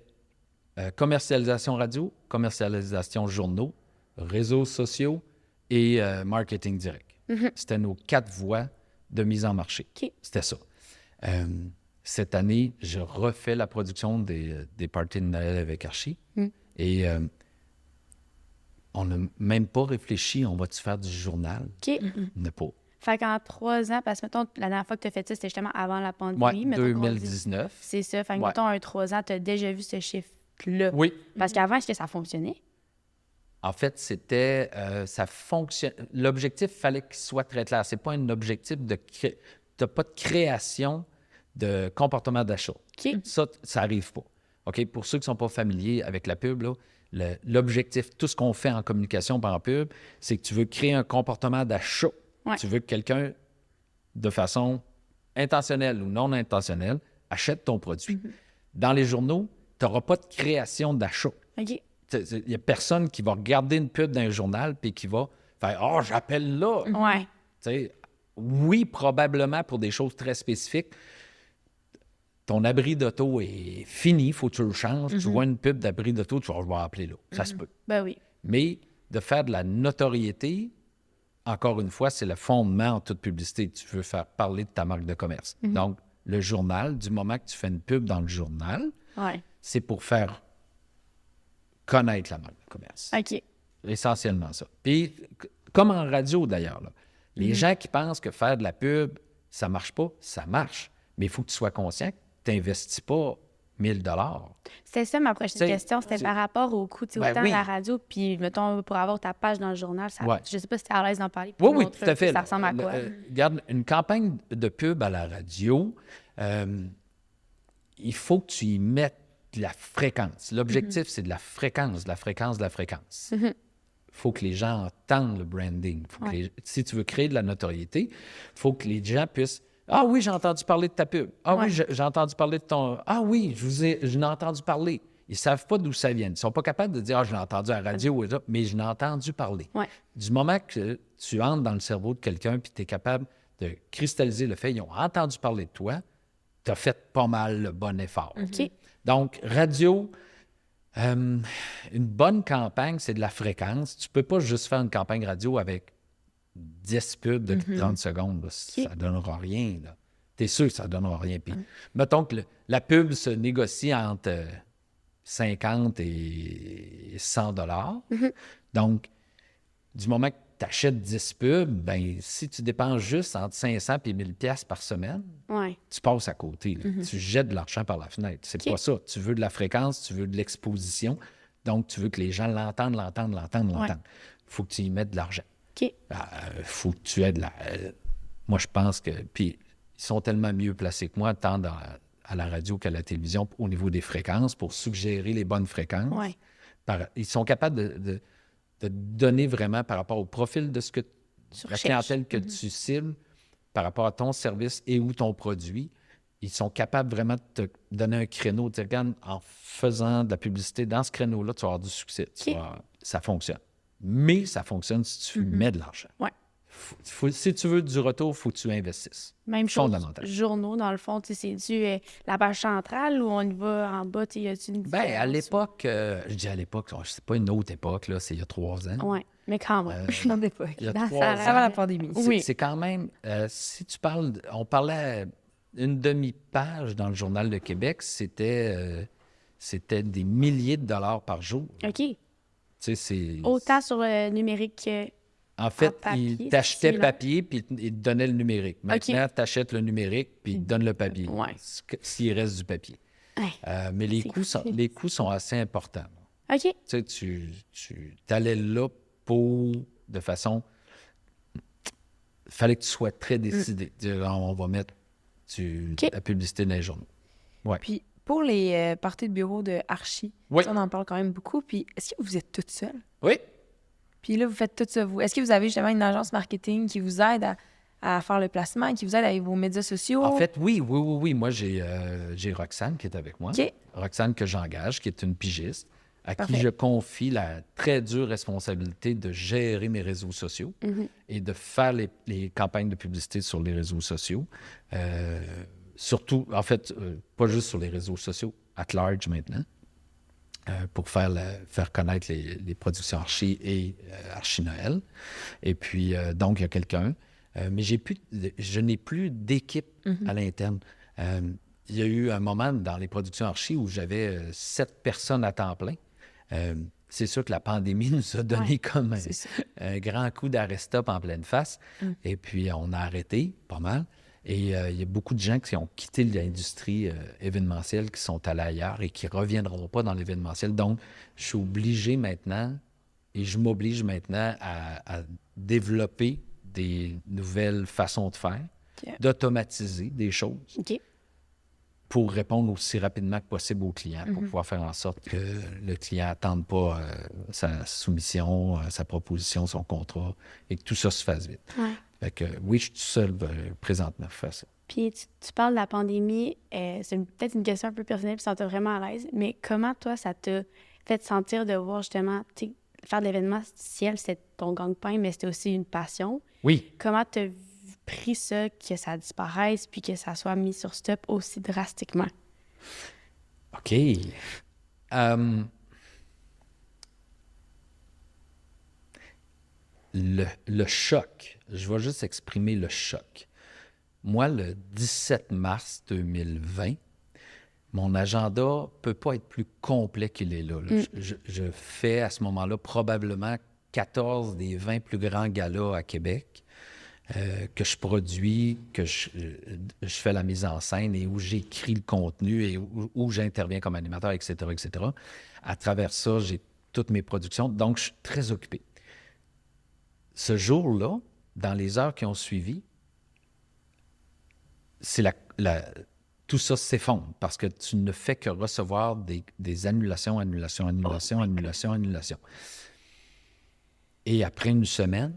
commercialisation radio, commercialisation journaux, réseaux sociaux et marketing direct. C'était nos 4 voies de mise en marché. OK. C'était ça. Cette année, je refais la production des parties de Noël avec Archie. Et on n'a même pas réfléchi, on va-tu faire du journal? OK. On n'a pas. Fait qu'en 3 ans, parce que mettons, la dernière fois que tu as fait ça, c'était justement avant la pandémie. Oui, mettons qu'on dit- 2019. C'est ça. Fait que Ouais. mettons, 3 ans, tu as déjà vu ce chiffre-là. Oui. Parce qu'avant, est-ce que ça fonctionnait? En fait, c'était... ça fonctionne... L'objectif, il fallait qu'il soit très clair. C'est pas un objectif de... T'as pas de création de comportement d'achat. OK. Ça n'arrive pas. OK? Pour ceux qui ne sont pas familiers avec la pub, là, l'objectif, tout ce qu'on fait en communication par en pub, c'est que tu veux créer un comportement d'achat. Ouais. Tu veux que quelqu'un, de façon intentionnelle ou non intentionnelle, achète ton produit. Dans les journaux, tu n'auras pas de création d'achat. OK. Il n'y a personne qui va regarder une pub dans un journal puis qui va faire « Oh, j'appelle là! Ouais. Tu sais, oui, probablement pour des choses très spécifiques. Ton abri d'auto est fini, il faut que tu le changes. Tu vois une pub d'abri d'auto, tu vas je vais appeler là. Ça se peut. Ben oui. Mais de faire de la notoriété, encore une fois, c'est le fondement en toute publicité. Tu veux faire parler de ta marque de commerce. Donc, le journal, du moment que tu fais une pub dans le journal, Ouais. c'est pour faire connaître la marque de commerce. OK. Essentiellement ça. Puis, comme en radio d'ailleurs, là, les gens qui pensent que faire de la pub, ça marche pas, ça marche. Mais il faut que tu sois conscient que tu n'investis pas 1000 $. C'était ça ma prochaine T'sais, question. C'était par rapport au coût. Ben Autant oui. la radio, puis mettons, pour avoir ta page dans le journal, ça, Ouais. je sais pas si tu es à l'aise d'en parler. puis Oui, oui, montrer tout à fait. Ça ressemble à quoi? Regarde, une campagne de pub à la radio, il faut que tu y mettes de la fréquence. L'objectif, c'est de la fréquence, de la fréquence, de la fréquence. Il faut que les gens entendent le branding. Si tu veux créer de la notoriété, il faut que les gens puissent... Ah oui, j'ai entendu parler de ta pub. Ah oui, j'ai entendu parler de ton... Ah oui, je n'ai entendu parler. Ils ne savent pas d'où ça vient. Ils ne sont pas capables de dire « Ah, je l'ai entendu à la radio, mais je l'ai entendu parler. Ouais. Du moment que tu entres dans le cerveau de quelqu'un puis tu es capable de cristalliser le fait qu'ils ont entendu parler de toi, tu as fait pas mal le bon effort. OK. Donc, radio, une bonne campagne, c'est de la fréquence. Tu ne peux pas juste faire une campagne radio avec 10 pubs de 30 secondes. Là. Ça ne donnera rien. Tu es sûr que ça ne donnera rien. Puis, mettons que la pub se négocie entre 50 et 100 $. Donc, du moment que tu achètes 10 pubs, ben si tu dépenses juste entre 500 et 1000 pièces par semaine, Ouais. tu passes à côté. Là. Tu jettes de l'argent par la fenêtre. C'est pas ça. Tu veux de la fréquence, tu veux de l'exposition. Donc, tu veux que les gens l'entendent. Il faut que tu y mettes de l'argent. OK. Faut que tu aies de la... moi, je pense que... Puis, ils sont tellement mieux placés que moi, tant à la radio qu'à la télévision, au niveau des fréquences, pour suggérer les bonnes fréquences. Ouais. Ils sont capables de donner vraiment par rapport au profil de ce que Tu la recherches. clientèle que tu cibles, par rapport à ton service et ou ton produit. Ils sont capables vraiment de te donner un créneau. Tu regardes, en faisant de la publicité dans ce créneau-là, tu vas avoir du succès. Ça fonctionne. Mais ça fonctionne si tu mets de l'argent. Ouais. Si tu veux du retour, il faut que tu investisses. Même chose, Fondamental. journaux, dans le fond, c'est-tu la page centrale ou on y va en bas? Y a-tu une différence? Bien, à l'époque, je dis à l'époque, c'est pas une autre époque, là, c'est il y a 3 ans. Oui, mais quand même. Dans l'époque. Il y a Dans 3 sa- ans. Avant la pandémie. C'est- Oui. C'est quand même, si tu parles, on parlait une demi-page dans le Journal de Québec, c'était des milliers de dollars par jour. OK. Tu sais, c'est... Autant sur le numérique que... En fait, papier, ils t'achetaient c'est là. papier, puis ils te donnaient le numérique. Maintenant, tu achètes le numérique, puis ils te donnent le papier, Ouais. s'il reste du papier. Ouais. Mais les coûts sont assez importants. OK. Tu sais, tu allais là de façon... Il fallait que tu sois très décidé. Dire, on va mettre la publicité dans les journaux. Ouais. Puis pour les parties de bureau de Archie, Oui. ça, on en parle quand même beaucoup. Puis est-ce que vous êtes toute seule? Oui. Puis là, vous faites tout ça, vous. Est-ce que vous avez justement une agence marketing qui vous aide à faire le placement, qui vous aide avec vos médias sociaux? En fait, oui. Moi, j'ai Roxane qui est avec moi. OK. Roxane que j'engage, qui est une pigiste, à Parfait. qui je confie la très dure responsabilité de gérer mes réseaux sociaux et de faire les campagnes de publicité sur les réseaux sociaux. Surtout, en fait, pas juste sur les réseaux sociaux, at large maintenant, pour faire connaître les productions Archie et Archie Noël. Et puis, donc, il y a quelqu'un. Mais je n'ai plus d'équipe à l'interne. Il y a eu un moment dans les productions Archie où j'avais 7 personnes à temps plein. C'est sûr que la pandémie nous a donné comme un grand coup d'arrêt-stop en pleine face. Et puis, on a arrêté pas mal. Et il y a beaucoup de gens qui ont quitté l'industrie événementielle, qui sont allés ailleurs et qui ne reviendront pas dans l'événementiel. Donc, je suis obligé maintenant, et je m'oblige maintenant à développer des nouvelles façons de faire, d'automatiser des choses pour répondre aussi rapidement que possible aux clients, pour pouvoir faire en sorte que le client n'attende pas sa soumission, sa proposition, son contrat, et que tout ça se fasse vite. Ouais. Fait que oui, je suis tout seul présentement pour faire ça. Puis tu parles de la pandémie, c'est peut-être une question un peu personnelle, puis ça t'a vraiment à l'aise, mais comment toi, ça t'a fait sentir de voir justement, tu sais, faire de l'événementiel, c'était ton gagne-pain, mais c'était aussi une passion. Oui. Comment t'as pris ça, que ça disparaisse, puis que ça soit mis sur stop aussi drastiquement? OK. Le choc, je vais juste exprimer le choc. Moi, le 17 mars 2020, mon agenda ne peut pas être plus complet qu'il est là. Je fais à ce moment-là probablement 14 des 20 plus grands galas à Québec que je produis, que je fais la mise en scène et où j'écris le contenu et où j'interviens comme animateur, etc., etc. À travers ça, j'ai toutes mes productions. Donc, je suis très occupé. Ce jour-là, dans les heures qui ont suivi, tout ça s'effondre parce que tu ne fais que recevoir des annulations. Et après une semaine,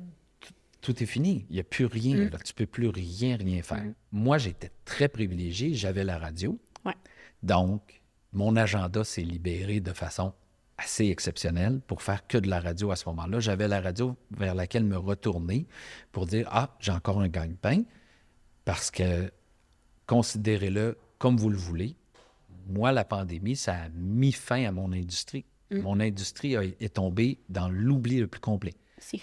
tout est fini. Il n'y a plus rien. Là. Tu ne peux plus rien faire. Moi, j'étais très privilégié. J'avais la radio. Ouais. Donc, mon agenda s'est libéré de façon assez exceptionnelle pour faire que de la radio à ce moment-là. J'avais la radio vers laquelle me retourner pour dire « Ah, j'ai encore un gagne-pain » parce que, considérez-le comme vous le voulez, moi, la pandémie, ça a mis fin à mon industrie. Mon industrie est tombée dans l'oubli le plus complet.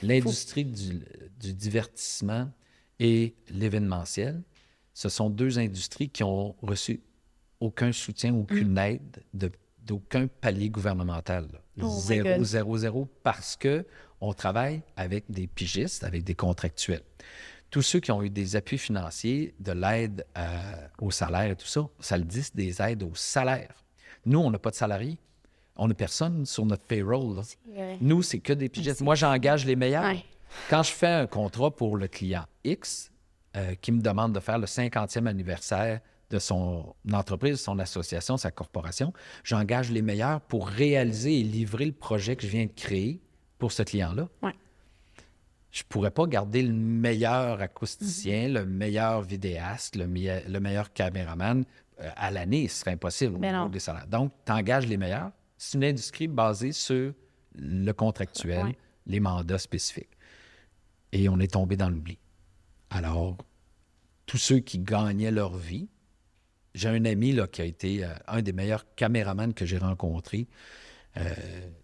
L'industrie du divertissement et l'événementiel, ce sont 2 industries qui ont reçu aucun soutien, aucune aide d'aucun palier gouvernemental. Zéro, parce qu'on travaille avec des pigistes, avec des contractuels. Tous ceux qui ont eu des appuis financiers, de l'aide au salaire et tout ça, ça le dit, c'est des aides au salaire. Nous, on n'a pas de salariés. On n'a personne sur notre payroll. Nous, c'est que des pigistes. Moi, j'engage les meilleurs. Ouais. Quand je fais un contrat pour le client X qui me demande de faire le 50e anniversaire de son entreprise, son association, sa corporation, j'engage les meilleurs pour réaliser et livrer le projet que je viens de créer pour ce client-là. Ouais. Je ne pourrais pas garder le meilleur acousticien, le meilleur vidéaste, le meilleur caméraman à l'année. Ce serait impossible au niveau des salaires. Donc, tu engages les meilleurs. C'est une industrie basée sur le contractuel, les mandats spécifiques. Et on est tombé dans l'oubli. Alors, tous ceux qui gagnaient leur vie, j'ai un ami là, qui a été un des meilleurs caméramans que j'ai rencontrés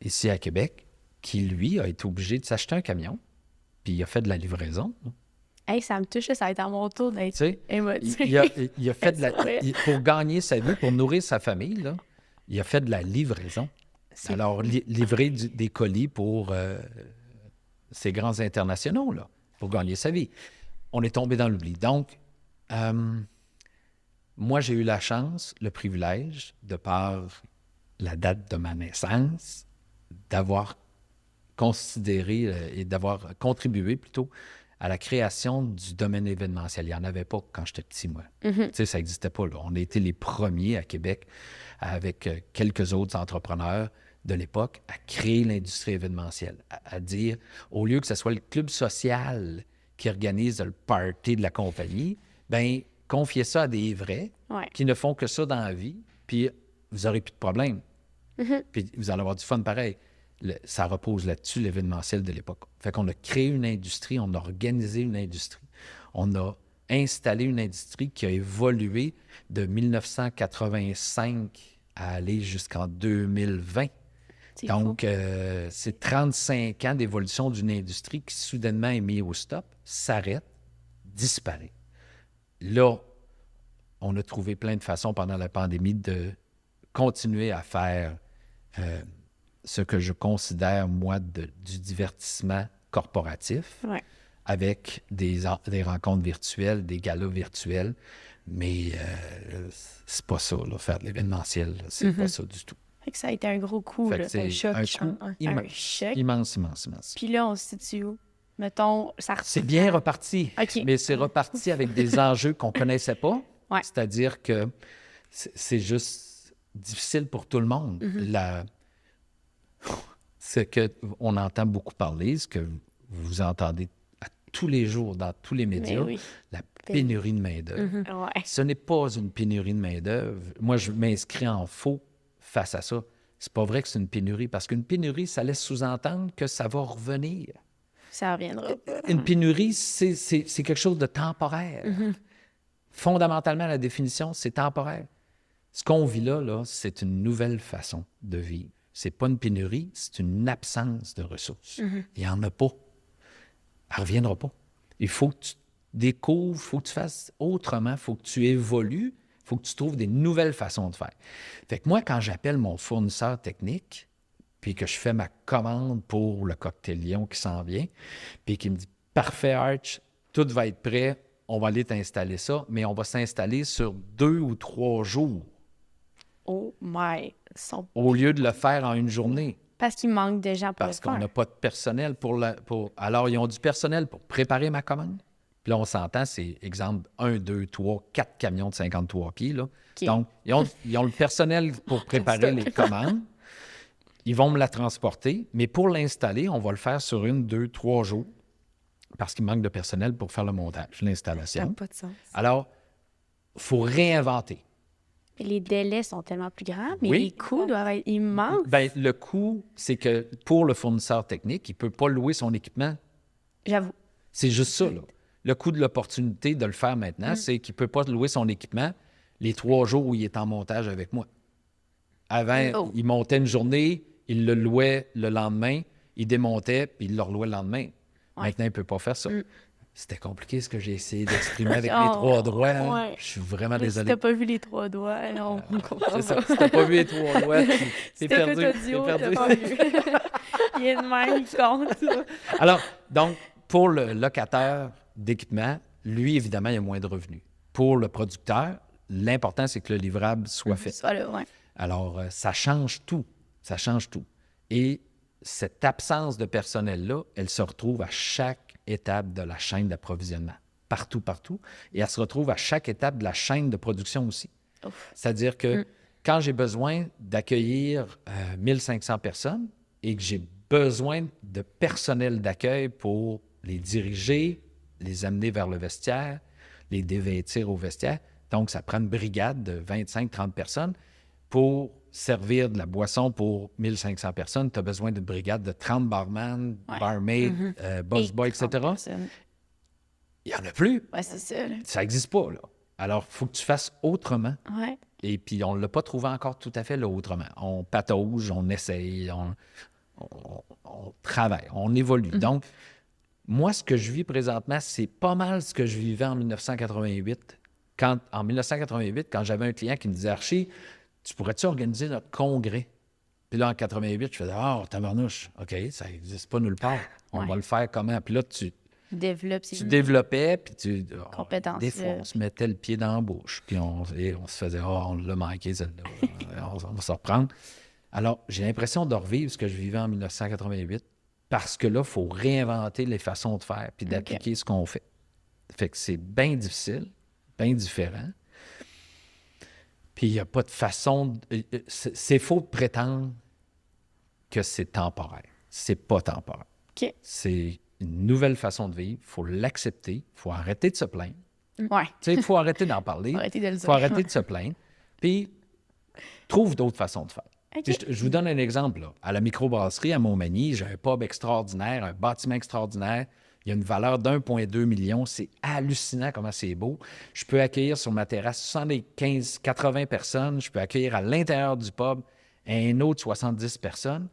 ici à Québec, qui, lui, a été obligé de s'acheter un camion, puis il a fait de la livraison. Hey, ça me touche, là, ça va être à mon tour Tu d'être sais, émotif. il a fait de la... Ouais. Pour gagner sa vie, pour nourrir sa famille, là, il a fait de la livraison. C'est Alors, livrer des colis pour ces grands internationaux, là, pour gagner sa vie. On est tombé dans l'oubli. Donc, moi, j'ai eu la chance, le privilège, de par la date de ma naissance, d'avoir considéré et d'avoir contribué plutôt à la création du domaine événementiel. Il n'y en avait pas quand j'étais petit, moi. Tu sais, ça n'existait pas, là. On a été les premiers à Québec, avec quelques autres entrepreneurs de l'époque, à créer l'industrie événementielle, à dire, au lieu que ce soit le club social qui organise le party de la compagnie, bien, confiez ça à des vrais Ouais. qui ne font que ça dans la vie, puis vous n'aurez plus de problème. Puis vous allez avoir du fun pareil. Ça repose là-dessus, l'événementiel de l'époque. Fait qu'on a créé une industrie, on a organisé une industrie, on a installé une industrie qui a évolué de 1985 à aller jusqu'en 2020. C'est Donc, c'est 35 ans d'évolution d'une industrie qui soudainement est mise au stop, s'arrête, disparaît. Là, on a trouvé plein de façons pendant la pandémie de continuer à faire ce que je considère, moi, du divertissement corporatif, Ouais. avec des rencontres virtuelles, des galas virtuels, mais c'est pas ça, là, faire de l'événementiel, là, c'est pas ça du tout. Fait que ça a été un gros coup, Fait là. que c'est un choc, un je coup pense, ouais. immense, Un choc. immense, immense, immense. Puis là, on se situe où? Mettons, ça C'est bien reparti, OK. mais c'est reparti avec des enjeux qu'on connaissait pas. Ouais. C'est-à-dire que c'est juste difficile pour tout le monde. Ce qu'on entend beaucoup parler, ce que vous entendez à tous les jours dans tous les médias, Mais oui. la pénurie de main-d'œuvre. Ouais. Ce n'est pas une pénurie de main-d'œuvre. Moi, je m'inscris en faux face à ça. C'est pas vrai que c'est une pénurie, parce qu'une pénurie, ça laisse sous-entendre que ça va revenir. Ça reviendra. Une pénurie, c'est quelque chose de temporaire. Fondamentalement, la définition, c'est temporaire. Ce qu'on vit là, c'est une nouvelle façon de vivre. C'est pas une pénurie, c'est une absence de ressources. Il n'y en a pas. Elle ne reviendra pas. Il faut que tu découvres, il faut que tu fasses autrement, il faut que tu évolues, il faut que tu trouves des nouvelles façons de faire. Fait que moi, quand j'appelle mon fournisseur technique, puis que je fais ma commande pour le cocktail Lyon qui s'en vient, puis qu'il me dit « Parfait, Arch, tout va être prêt, on va aller t'installer ça, mais on va s'installer sur 2 ou 3 jours, Oh my. au lieu de le faire en une journée. » Parce qu'il manque de gens pour Parce le qu'on faire. n'a pas de personnel pour... Alors, ils ont du personnel pour préparer ma commande. Puis là, on s'entend, c'est, exemple, 1, 2, 3, 4 camions de 53 pieds. Là. OK. Donc, ils ont le personnel pour préparer les commandes. Ils vont me la transporter, mais pour l'installer, on va le faire sur 1, 2, 3 jours parce qu'il manque de personnel pour faire le montage, Ça n'a l'installation. pas de sens. Alors, il faut réinventer. Mais les délais sont tellement plus grands, mais Oui. les coûts doivent être immenses. Bien, le coût, c'est que pour le fournisseur technique, il ne peut pas louer son équipement. J'avoue. C'est juste ça, là. Le coût de l'opportunité de le faire maintenant, c'est qu'il ne peut pas louer son équipement les 3 jours où il est en montage avec moi. Avant, il montait une journée, il le louait le lendemain, il démontait, puis il le relouait le lendemain. Maintenant, il ne peut pas faire ça. C'était compliqué ce que j'ai essayé d'exprimer avec les 3 doigts. Hein. Ouais. Je suis vraiment Si désolé. t'as pas vu les 3 doigts, non, on comprend C'est ça. pas. Si t'as pas vu les 3 doigts, t'es C'était perdu. tout audio, T'es t'as perdu. pas vu. Il est de même, il compte. Alors, donc, pour le locataire d'équipement, lui, évidemment, il y a moins de revenus. Pour le producteur, l'important, c'est que le livrable soit fait. Ça, là, ouais. Alors, ça change tout. Ça change tout. Et cette absence de personnel-là, elle se retrouve à chaque étape de la chaîne d'approvisionnement. Partout, partout. Et elle se retrouve à chaque étape de la chaîne de production aussi. Ouf. C'est-à-dire que quand j'ai besoin d'accueillir 1500 personnes et que j'ai besoin de personnel d'accueil pour les diriger, les amener vers le vestiaire, les dévêtir au vestiaire, donc ça prend une brigade de 25-30 personnes. Pour servir de la boisson pour 1500 personnes, tu as besoin d'une brigade de 30 barman, barmaids, busboys, etc. 30 personnes. Il n'y en a plus. Ouais, c'est ça, là. Ça n'existe pas, là. Alors, il faut que tu fasses autrement. Ouais. Et puis, on ne l'a pas trouvé encore tout à fait, là, autrement. On patauge, on essaye, on travaille, on évolue. Donc, moi, ce que je vis présentement, c'est pas mal ce que je vivais en 1988. En 1988, quand j'avais un client qui me disait « Archie, tu pourrais-tu organiser notre congrès? » Puis là, en 88, je faisais « Ah, tabarnouche, OK, ça n'existe pas nulle part. On va le faire comment? » Puis là, tu développais, puis compétences. Des fois, on se mettait le pied dans la bouche, puis on se faisait « Ah, on l'a manqué, celle-là. On va se reprendre. » Alors, j'ai l'impression de revivre ce que je vivais en 1988 parce que là, il faut réinventer les façons de faire puis d'appliquer ce qu'on fait. Fait que c'est bien difficile, bien différent. Puis il n'y a pas de façon... C'est faux de prétendre que c'est temporaire. C'est pas temporaire. OK. C'est une nouvelle façon de vivre. Il faut l'accepter. Il faut arrêter de se plaindre. Ouais. Tu sais, il faut arrêter d'en parler. Il faut arrêter de se plaindre. Puis, trouve d'autres façons de faire. Okay. Je vous donne un exemple. Là. À la microbrasserie à Montmagny, j'ai un pub extraordinaire, un bâtiment extraordinaire. Il y a une valeur d'1,2 million. C'est hallucinant comment c'est beau. Je peux accueillir sur ma terrasse 75-80 personnes. Je peux accueillir à l'intérieur du pub un autre 70 personnes.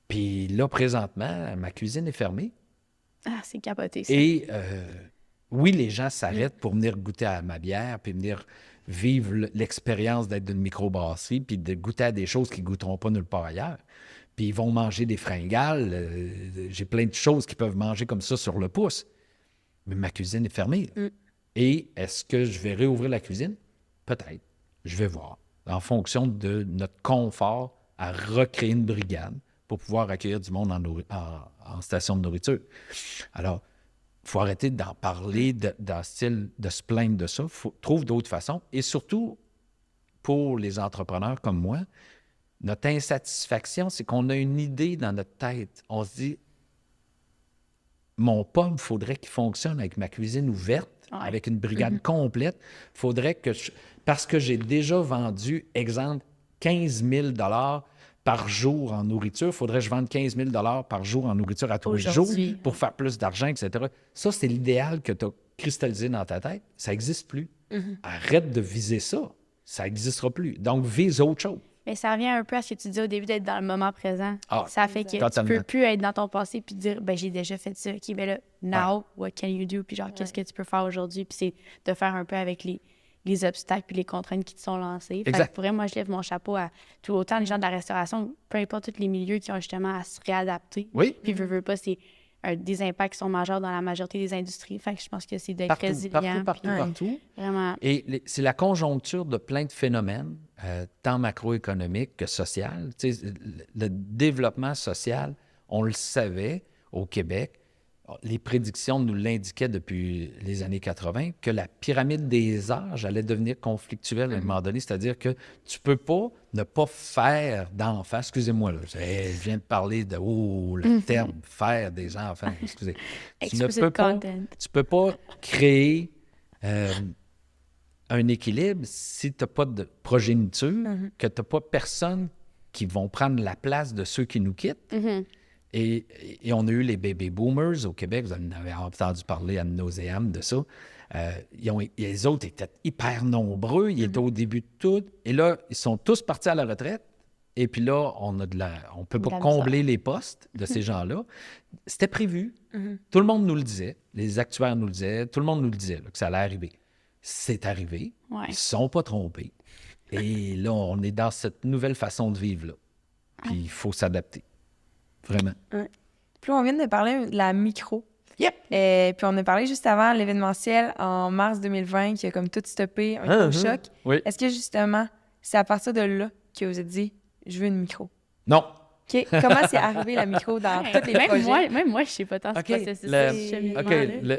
Puis là, présentement, ma cuisine est fermée. Ah, c'est capoté, ça. Et oui, les gens s'arrêtent pour venir goûter à ma bière, puis venir vivre l'expérience d'être d'une microbrasserie, puis de goûter à des choses qu'ils ne goûteront pas nulle part ailleurs. Puis ils vont manger des fringales. J'ai plein de choses qu'ils peuvent manger comme ça sur le pouce. Mais ma cuisine est fermée. Et est-ce que je vais réouvrir la cuisine? Peut-être. Je vais voir. En fonction de notre confort à recréer une brigade pour pouvoir accueillir du monde en station de nourriture. Alors, il faut arrêter d'en parler dans le style de se plaindre de ça. Trouve d'autres façons. Et surtout, pour les entrepreneurs comme moi, notre insatisfaction, c'est qu'on a une idée dans notre tête. On se dit, mon pub, il faudrait qu'il fonctionne avec ma cuisine ouverte, avec une brigade complète. Il faudrait que parce que j'ai déjà vendu, exemple, 15 000 $ par jour en nourriture, il faudrait que je vende 15 000 $ par jour en nourriture à tous les jours pour faire plus d'argent, etc. Ça, c'est l'idéal que tu as cristallisé dans ta tête. Ça n'existe plus. Arrête de viser ça. Ça n'existera plus. Donc, vise autre chose. Mais ça revient un peu à ce que tu disais au début, d'être dans le moment présent. Ça fait que totalement. tu peux plus être dans ton passé puis dire, ben j'ai déjà fait ça. OK, ben là, now, what can you do? Puis genre, qu'est-ce que tu peux faire aujourd'hui? Puis c'est de faire un peu avec les obstacles puis les contraintes qui te sont lancées. Fait que pour vrai, moi, je lève mon chapeau à tout autant les gens de la restauration, peu importe tous les milieux qui ont justement à se réadapter. Oui. Puis veux pas, c'est des impacts qui sont majeurs dans la majorité des industries. Fait que je pense que c'est d'être résilient. Partout. Vraiment. Et c'est la conjoncture de plein de phénomènes, tant macroéconomiques que sociaux. Tu sais, le développement social, on le savait au Québec. Les prédictions nous l'indiquaient depuis les années 80, que la pyramide des âges allait devenir conflictuelle à un moment donné. C'est-à-dire que tu peux pas ne pas faire d'enfants. Excusez-moi, là, je viens de parler de le terme « faire des enfants ». Excusez. Tu ne peux pas créer un équilibre si tu n'as pas de progéniture, que tu n'as pas personne qui vont prendre la place de ceux qui nous quittent. Et on a eu les baby boomers au Québec, vous en avez entendu parler ad nauseam de ça. Les autres étaient hyper nombreux, ils étaient au début de tout. Et là, ils sont tous partis à la retraite. Et puis là, on ne peut pas combler les postes de ces gens-là. C'était prévu. Tout le monde nous le disait. Les actuaires nous le disaient. Tout le monde nous le disait là, que ça allait arriver. C'est arrivé. Ils ne se sont pas trompés. Et là, on est dans cette nouvelle façon de vivre-là. Puis il faut s'adapter. Vraiment. Puis on vient de parler de la micro. Yep! Puis on a parlé juste avant l'événementiel en mars 2020 qui a comme tout stoppé, un gros choc. Oui. Est-ce que justement, c'est à partir de là que vous êtes dit, je veux une micro? Non. OK. Comment c'est arrivé la micro dans tous les projets? Même moi, je sais pas tant ce processus.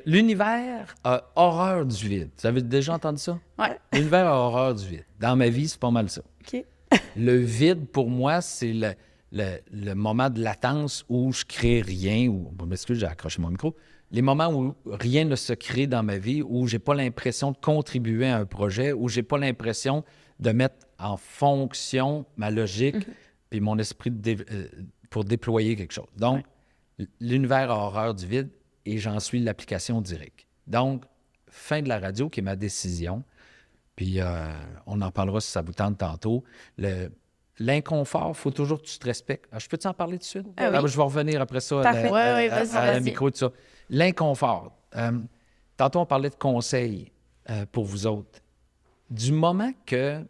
L'univers a horreur du vide. Vous avez déjà entendu ça? Oui. L'univers a horreur du vide. Dans ma vie, c'est pas mal ça. OK. Le vide, pour moi, c'est le moment de latence où je crée rien, ou, bon, excusez, j'ai accroché mon micro, les moments où rien ne se crée dans ma vie, où j'ai pas l'impression de contribuer à un projet, où j'ai pas l'impression de mettre en fonction ma logique puis mon esprit pour déployer quelque chose. Donc, l'univers a horreur du vide et j'en suis l'application directe. Donc, fin de la radio, qui est ma décision, puis on en parlera si ça vous tente tantôt. l'inconfort, il faut toujours que tu te respectes. Je peux t'en parler tout de suite? Ah oui. Je vais revenir après ça Parfait. Ouais, vas-y, à la vas-y. micro, tout ça. L'inconfort. Tantôt, on parlait de conseils pour vous autres. Du moment que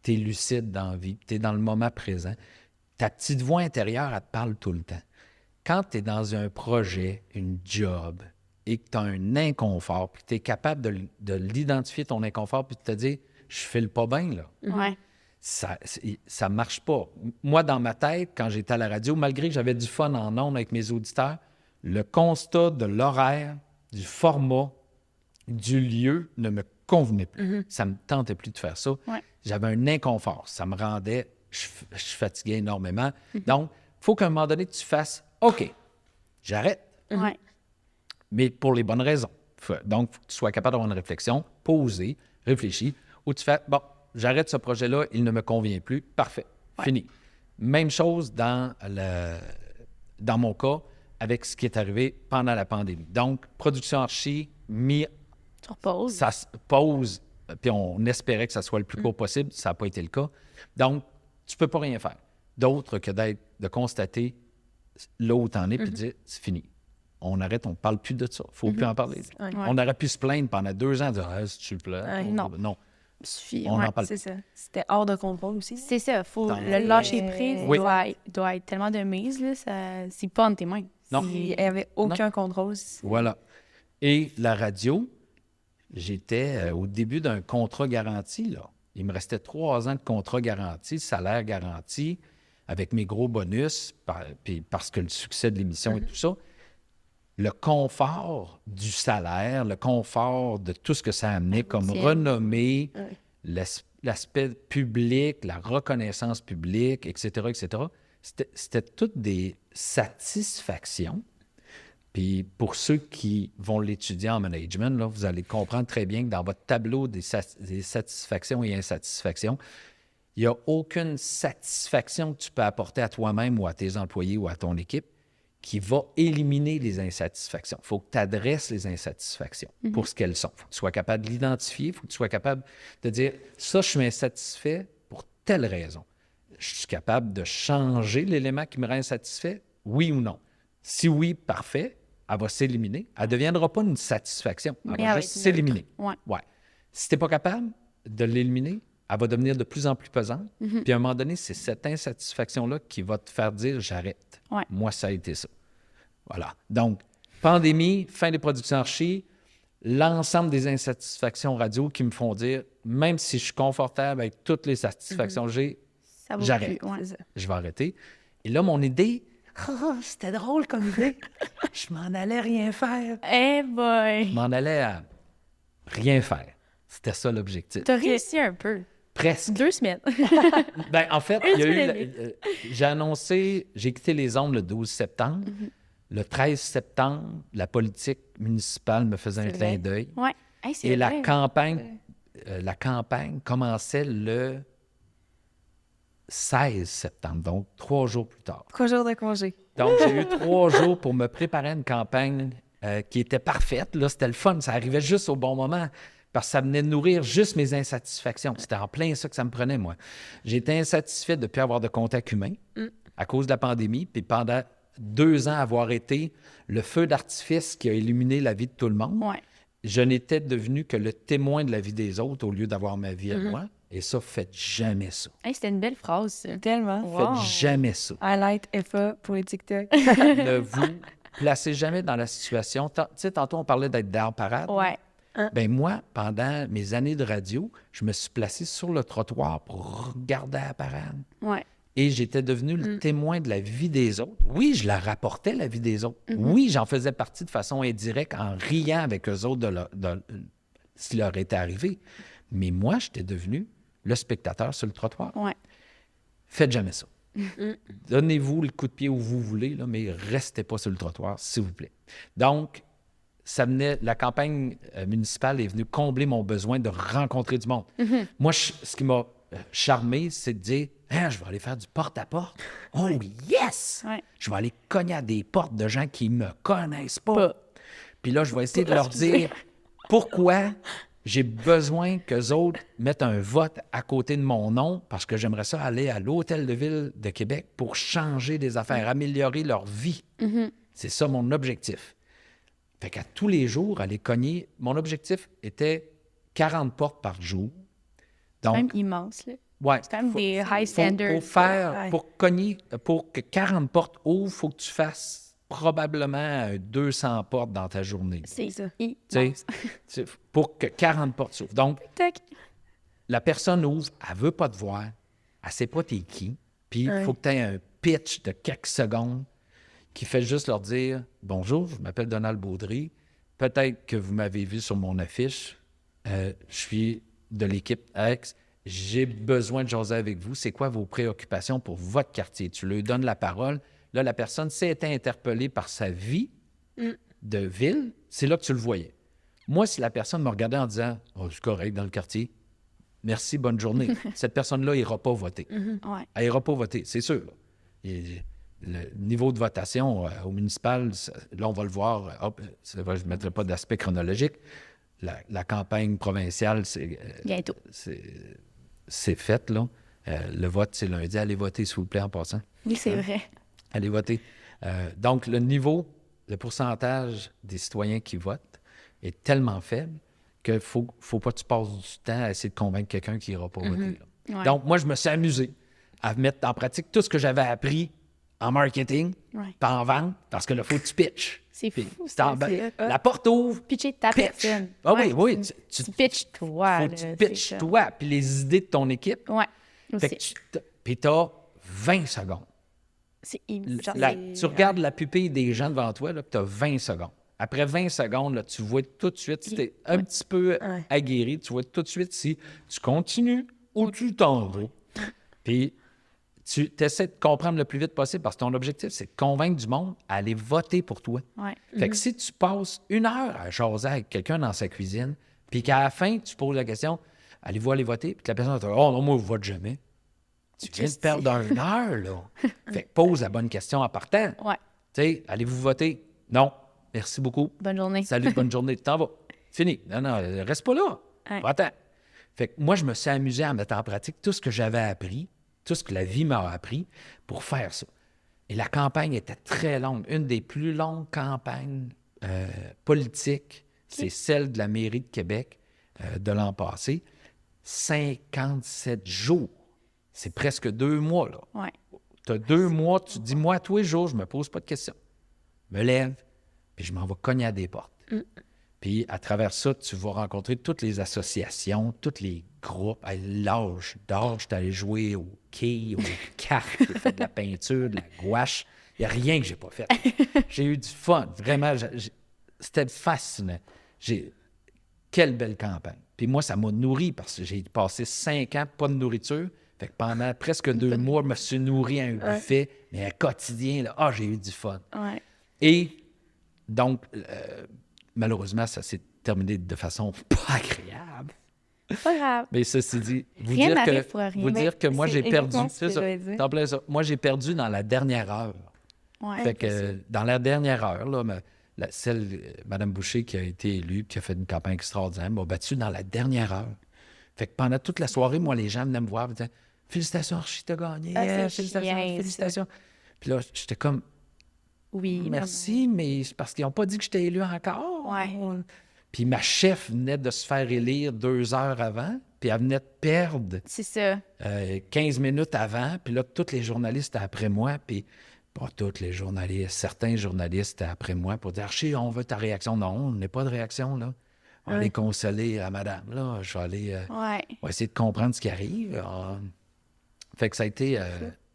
tu es lucide dans la vie, tu es dans le moment présent, ta petite voix intérieure, elle te parle tout le temps. Quand tu es dans un projet, une job, et que tu as un inconfort, puis que tu es capable de l'identifier, ton inconfort, puis de te dire « je file pas bien, là », Ouais. ça marche pas. Moi, dans ma tête, quand j'étais à la radio, malgré que j'avais du fun en ondes avec mes auditeurs, le constat de l'horaire, du format, du lieu ne me convenait plus. Ça me tentait plus de faire ça. Ouais. J'avais un inconfort. Ça me rendait... Je fatiguais énormément. Donc, il faut qu'à un moment donné, tu fasses « OK, j'arrête ». Ouais. Mais pour les bonnes raisons. Donc, il faut que tu sois capable d'avoir une réflexion, poser, réfléchir, ou tu fais « Bon, j'arrête ce projet-là, il ne me convient plus. Parfait, fini. » Même chose dans mon cas avec ce qui est arrivé pendant la pandémie. Donc, production archi, Tu reposes. ça se pause, puis on espérait que ça soit le plus court possible. Ça n'a pas été le cas. Donc, tu ne peux pas rien faire d'autre que de constater là où tu en es, puis de dire « C'est fini. On arrête, on ne parle plus de ça. Il ne faut plus en parler. Ouais. On aurait pu se plaindre pendant 2 ans, dire « si tu le plais. Ouais, non. Il Suffit. on ouais. en parle C'est ça. C'était hors de contrôle aussi. C'est ça. Faut Dans- le lâcher prise Oui. doit être tellement de mise, là. C'est pas entre tes mains. Non. Il n'y avait aucun contrôle. Voilà. Et la radio, j'étais au début d'un contrat garanti, là. Il me restait 3 ans de contrat garanti, salaire garanti, avec mes gros bonus, puis parce que le succès de l'émission et tout ça. Le confort du salaire, le confort de tout ce que ça amenait comme routine. renommée, l'aspect public, la reconnaissance publique, etc., c'était toutes des satisfactions. Puis pour ceux qui vont l'étudier en management, là, vous allez comprendre très bien que dans votre tableau des satisfactions et insatisfactions, il n'y a aucune satisfaction que tu peux apporter à toi-même ou à tes employés ou à ton équipe qui va éliminer les insatisfactions. Il faut que tu adresses les insatisfactions pour ce qu'elles sont. Il faut que tu sois capable de l'identifier, il faut que tu sois capable de dire « ça, je suis insatisfait pour telle raison. Je suis capable de changer l'élément qui me rend insatisfait, oui ou non? Si oui, parfait, elle va s'éliminer. Elle ne deviendra pas une satisfaction. Elle Mais va elle juste va être s'éliminer. Ouais. Ouais. Si tu n'es pas capable de l'éliminer, elle va devenir de plus en plus pesante. Puis à un moment donné, c'est cette insatisfaction-là qui va te faire dire « j'arrête Ouais. ». Moi, ça a été ça. Voilà. Donc, pandémie, fin des productions archi, l'ensemble des insatisfactions radio qui me font dire, même si je suis confortable avec toutes les satisfactions que j'ai, Ça vaut j'arrête. plus, ouais. C'est ça. Je vais arrêter. Et là, mon idée, c'était drôle comme idée. Je m'en allais rien faire. Eh boy! Je m'en allais à rien faire. C'était ça l'objectif. T'as réussi un peu. Presque. 2 semaines. Ben, en fait, Une il y a eu. semaine J'ai annoncé, j'ai quitté les ondes le 12 septembre. Le 13 septembre, la politique municipale me faisait un C'est clin vrai. d'œil. Ouais. Hey, c'est Et la vrai. campagne commençait le 16 septembre, donc 3 jours plus tard. 3 jours de congé. Donc, j'ai eu 3 jours pour me préparer à une campagne qui était parfaite. Là, c'était le fun. Ça arrivait juste au bon moment parce que ça venait de nourrir juste mes insatisfactions. C'était en plein ça que ça me prenait, moi. J'étais insatisfait de ne plus avoir de contact humain à cause de la pandémie. Puis pendant 2 ans, avoir été le feu d'artifice qui a illuminé la vie de tout le monde, Ouais. je n'étais devenu que le témoin de la vie des autres au lieu d'avoir ma vie à moi. Et ça, faites jamais ça. Hey, c'était une belle phrase, ça. Tellement. Wow. Faites jamais ça. Highlight FA pour les TikTok. Ne vous placez jamais dans la situation. Tu sais, tantôt, on parlait d'être d'art parade. Ouais. Ben moi, pendant mes années de radio, je me suis placé sur le trottoir pour regarder la parade. Ouais. Et j'étais devenu le témoin de la vie des autres. Oui, je la rapportais, la vie des autres. Oui, j'en faisais partie de façon indirecte en riant avec eux autres de ce qui leur était arrivé. Mais moi, j'étais devenu le spectateur sur le trottoir. Ouais. Faites jamais ça. Donnez-vous le coup de pied où vous voulez, là, mais restez pas sur le trottoir, s'il vous plaît. Donc, la campagne municipale est venue combler mon besoin de rencontrer du monde. Moi, ce qui m'a charmé, c'est de dire hein, je vais aller faire du porte-à-porte. Oh yes! Ouais. Je vais aller cogner à des portes de gens qui me connaissent pas. Pas. Puis là, je vais essayer de leur dire pourquoi J'ai besoin qu'eux autres mettent un vote à côté de mon nom parce que j'aimerais ça aller à l'Hôtel de Ville de Québec pour changer des affaires, améliorer leur vie. C'est ça mon objectif. Fait qu'à tous les jours, aller cogner, mon objectif était 40 portes par jour. C'est quand même Donc, immense, là. ouais, C'est quand même des high faut standards. faire, pour cogner, pour que 40 portes ouvrent, il faut que tu fasses probablement 200 portes dans ta journée. C'est ça. Tu sais, pour que 40 portes s'ouvrent. Donc, la personne ouvre, elle ne veut pas te voir, elle ne sait pas t'es qui, puis il faut que tu aies un pitch de quelques secondes qui fait juste leur dire « Bonjour, je m'appelle Donald Baudry. Peut-être que vous m'avez vu sur mon affiche. Je suis de l'équipe X. J'ai besoin de jaser avec vous. C'est quoi vos préoccupations pour votre quartier? » Tu lui donnes la parole. Là, la personne s'est été interpellée par sa vie de ville. C'est là que tu le voyais. Moi, si la personne me regardait en disant « Oh, c'est correct dans le quartier. Merci, bonne journée. » Cette personne-là n'ira pas voter. Ouais. Elle n'ira pas voter, c'est sûr. Et le niveau de votation au municipal, là, on va le voir. Hop, c'est vrai, je ne mettrai pas d'aspect chronologique. La campagne provinciale, Bientôt. c'est fait, là. Le vote, c'est lundi. Allez voter, s'il vous plaît, en passant. Oui, c'est vrai. Allez voter. Donc, le pourcentage des citoyens qui votent est tellement faible qu'il ne faut pas que tu passes du temps à essayer de convaincre quelqu'un qui n'ira pas voter. Là. Ouais. Donc, moi, je me suis amusé à mettre en pratique tout ce que j'avais appris en marketing, pas en vente, parce que là, il faut que tu pitches. C'est Puis, fou. c'est la porte ouvre. Pitcher ta Pitch. personne. Ah Ouais. oui. Tu pitches toi. Faut là, que tu c'est pitches ça. toi, puis les idées de ton équipe. Ouais. Fait Aussi. que puis tu as 20 secondes. C'est genre, Tu regardes la pupille des gens devant toi, puis tu as 20 secondes. Après 20 secondes, là, tu vois tout de suite, si tu es un petit peu aguerri, tu vois tout de suite si tu continues ou tu t'en vas. Puis tu essaies de comprendre le plus vite possible parce que ton objectif, c'est de convaincre du monde à aller voter pour toi. Ouais. Fait que si tu passes 1 heure à jaser avec quelqu'un dans sa cuisine, puis qu'à la fin, tu poses la question « Allez-vous aller voter? » Puis que la personne va te dire « Oh non, moi, je vote jamais. » Tu viens de perdre 1 heure, là. Fait que pose la bonne question en partant. Ouais. Tu sais, allez-vous voter? Non. Merci beaucoup. Bonne journée. Salut, bonne journée. T'en vas. Fini. Non, reste pas là. Ouais. Va-t'en. Fait que moi, je me suis amusé à mettre en pratique tout ce que j'avais appris, tout ce que la vie m'a appris pour faire ça. Et la campagne était très longue. Une des plus longues campagnes politiques, c'est celle de la mairie de Québec de l'an passé. 57 jours. C'est presque 2 mois, là. Ouais. Tu as 2 mois, tu te dis, moi, tous les jours, je me pose pas de questions. Je me lève, puis je m'en vais cogner à des portes. Puis à travers ça, tu vas rencontrer toutes les associations, tous les groupes. Hey, l'âge d'âge, tu allé jouer au quai, aux cartes, j'ai fait de la peinture, de la gouache. Il n'y a rien que j'ai pas fait. J'ai eu du fun, vraiment. C'était fascinant. Quelle belle campagne. Puis moi, ça m'a nourri parce que j'ai passé 5 ans pas de nourriture. Fait que pendant presque 2 mois, je me suis nourri à un buffet, mais un quotidien, là, j'ai eu du fun. Ouais. Et donc, malheureusement, ça s'est terminé de façon pas agréable. Pas grave. Mais ceci dit, Rien n'arrive pour rien. dire que moi, c'est j'ai perdu. exactement ce C'est que ça. j'allais dire. T'en plais ça. Moi, j'ai perdu dans la dernière heure. Ouais. Fait que dans la dernière heure, là, Mme Boucher qui a été élue, qui a fait une campagne extraordinaire, m'a battu dans la dernière heure. Fait que pendant toute la soirée, moi, les gens venaient me voir et disaient « Félicitations, Archie, t'as gagné. c'est Félicitations, chiant, félicitations. » Puis là, j'étais comme Oui. « Merci, mais c'est parce qu'ils n'ont pas dit que j'étais élu encore. » Ouais. Puis ma chef venait de se faire élire 2 heures avant, puis elle venait de perdre C'est ça. 15 minutes avant, puis là, tous les journalistes étaient après moi, puis pas tous les journalistes, certains journalistes étaient après moi pour dire « Archie, on veut ta réaction. » Non, on n'a pas de réaction, là. On va aller consoler à madame, là. Je vais aller Ouais. on va essayer de comprendre ce qui arrive. Fait que ça a été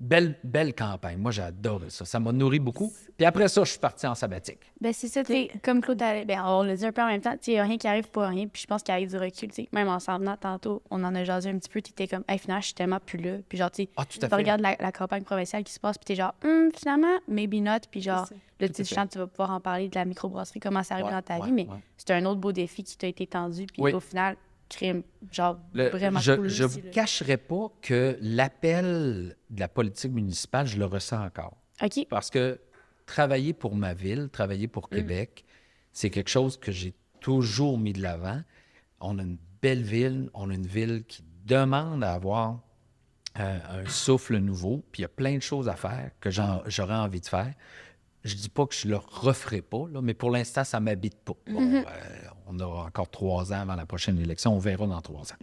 belle campagne. Moi, j'ai adoré ça. Ça m'a nourri beaucoup. Puis après ça, je suis parti en sabbatique. Ben, c'est ça, tu sais, comme Claude, on l'a dit un peu en même temps, tu sais, il n'y a rien qui arrive pour rien, puis je pense qu'il arrive du recul, tu sais. Même en s'en venant tantôt, on en a jasé un petit peu, tu étais comme, hey, finalement, je suis tellement plus là. Puis genre, tu sais, Ah, tout à tu fait. regardes la campagne provinciale qui se passe, puis t'es genre, finalement, maybe not, puis genre, C'est ça. là, Tout tu à sais, fait. je sens que tu vas pouvoir en parler de la microbrasserie, comment ça arrive Ouais, dans ta ouais, vie, mais ouais. c'est un autre beau défi qui t'a été tendu, puis Oui. au final, crime, genre, Le- vraiment je cool ne aussi, vous là. cacherai pas que l'appel de la politique municipale, je le ressens encore. OK. Parce que travailler pour ma ville, travailler pour Québec, c'est quelque chose que j'ai toujours mis de l'avant. on a une belle ville, on a une ville qui demande à avoir un souffle nouveau, puis il y a plein de choses à faire que j'aurais envie de faire. Je dis pas que je le referai pas, là, mais pour l'instant, ça m'habite pas. Bon, on aura encore 3 ans avant la prochaine élection, on verra dans 3 ans.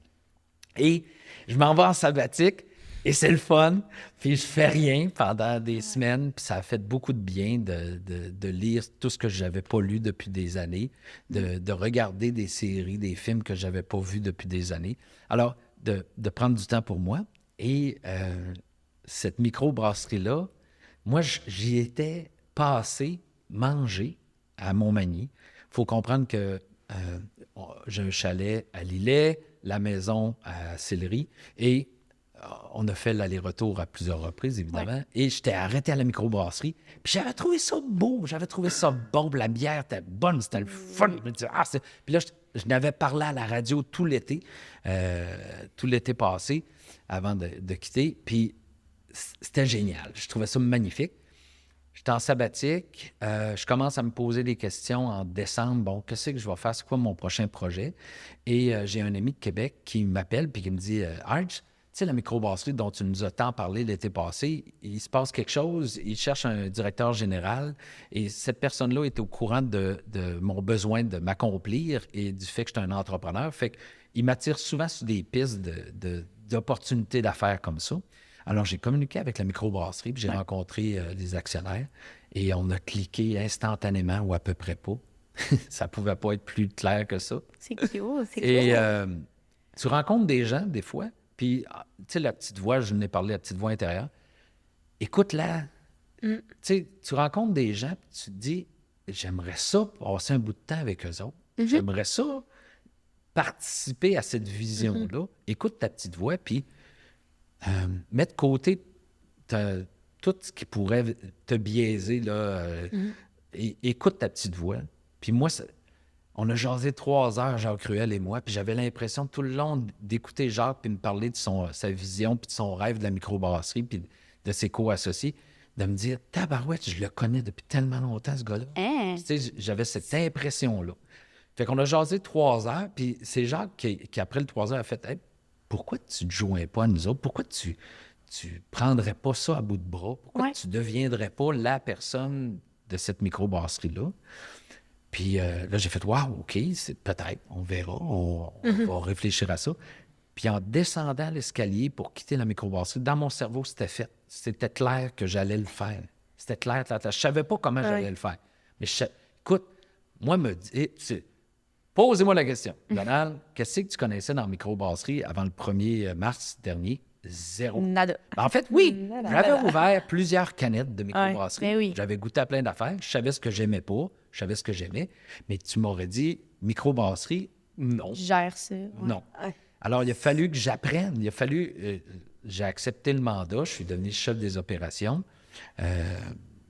Et je m'en vais en sabbatique, et c'est le fun, puis je fais rien pendant des semaines, puis ça a fait beaucoup de bien de lire tout ce que je n'avais pas lu depuis des années, de regarder des séries, des films que je n'avais pas vus depuis des années. Alors, de prendre du temps pour moi. Et cette microbrasserie-là, moi, j'y étais passé, manger à Montmagny. Il faut comprendre que j'ai un chalet à Lillet, la maison à Sillery, et on a fait l'aller-retour à plusieurs reprises, évidemment. Ouais. Et j'étais arrêté à la microbrasserie. Puis j'avais trouvé ça beau, j'avais trouvé ça bon. La bière était bonne, c'était le fun. Je me disais, puis là, je n'avais parlé à la radio tout l'été passé, avant de quitter. Puis c'était génial. Je trouvais ça magnifique. J'étais en sabbatique. Je commence à me poser des questions en décembre. Bon, qu'est-ce que je vais faire? C'est quoi mon prochain projet? Et j'ai un ami de Québec qui m'appelle puis qui me dit, Arch, tu sais, la microbrasserie dont tu nous as tant parlé l'été passé, il se passe quelque chose, il cherche un directeur général et cette personne-là est au courant de mon besoin de m'accomplir et du fait que je suis un entrepreneur. Fait qu'il m'attire souvent sur des pistes d'opportunités d'affaires comme ça. Alors, j'ai communiqué avec la microbrasserie puis j'ai rencontré des actionnaires et on a cliqué instantanément ou à peu près pas. Ça pouvait pas être plus clair que ça. C'est cute, c'est cool. Et tu rencontres des gens, des fois, puis, tu sais, la petite voix, je n'ai parlé, la petite voix intérieure. Écoute-la. Tu sais, tu rencontres des gens, puis tu te dis, j'aimerais ça passer un bout de temps avec eux autres. J'aimerais ça participer à cette vision-là. Écoute ta petite voix, puis mets de côté tout ce qui pourrait te biaiser, là. Et écoute ta petite voix. Puis moi, on a jasé 3 heures, Jacques Ruel et moi, puis j'avais l'impression tout le long d'écouter Jacques puis me parler de sa vision puis de son rêve de la microbrasserie puis de ses co-associés, de me dire « Tabarouette, je le connais depuis tellement longtemps, ce gars-là. Tu sais, j'avais cette impression-là. Fait qu'on a jasé 3 heures, puis c'est Jacques qui après le 3 heures, a fait hey, « Pourquoi tu ne te joins pas à nous autres? Pourquoi tu prendrais pas ça à bout de bras? Pourquoi tu ne deviendrais pas la personne de cette microbrasserie-là? » Puis là, j'ai fait « Wow, OK, c'est peut-être, on verra, on va réfléchir à ça. » Puis en descendant l'escalier pour quitter la microbrasserie, dans mon cerveau, c'était fait. C'était clair que j'allais le faire. C'était clair. Je ne savais pas comment j'allais le faire. Mais écoute, moi, posez-moi la question. Donald, qu'est-ce que tu connaissais dans la microbrasserie avant le 1er mars dernier? Zéro. Nada. En fait, oui, j'avais ouvert plusieurs canettes de microbrasserie. Ben oui. J'avais goûté à plein d'affaires. Je savais ce que j'aimais pas. Je savais ce que j'aimais. Mais tu m'aurais dit, microbrasserie, non. Gère ça. Ouais. Non. Alors, il a fallu que j'apprenne. J'ai accepté le mandat. Je suis devenu chef des opérations,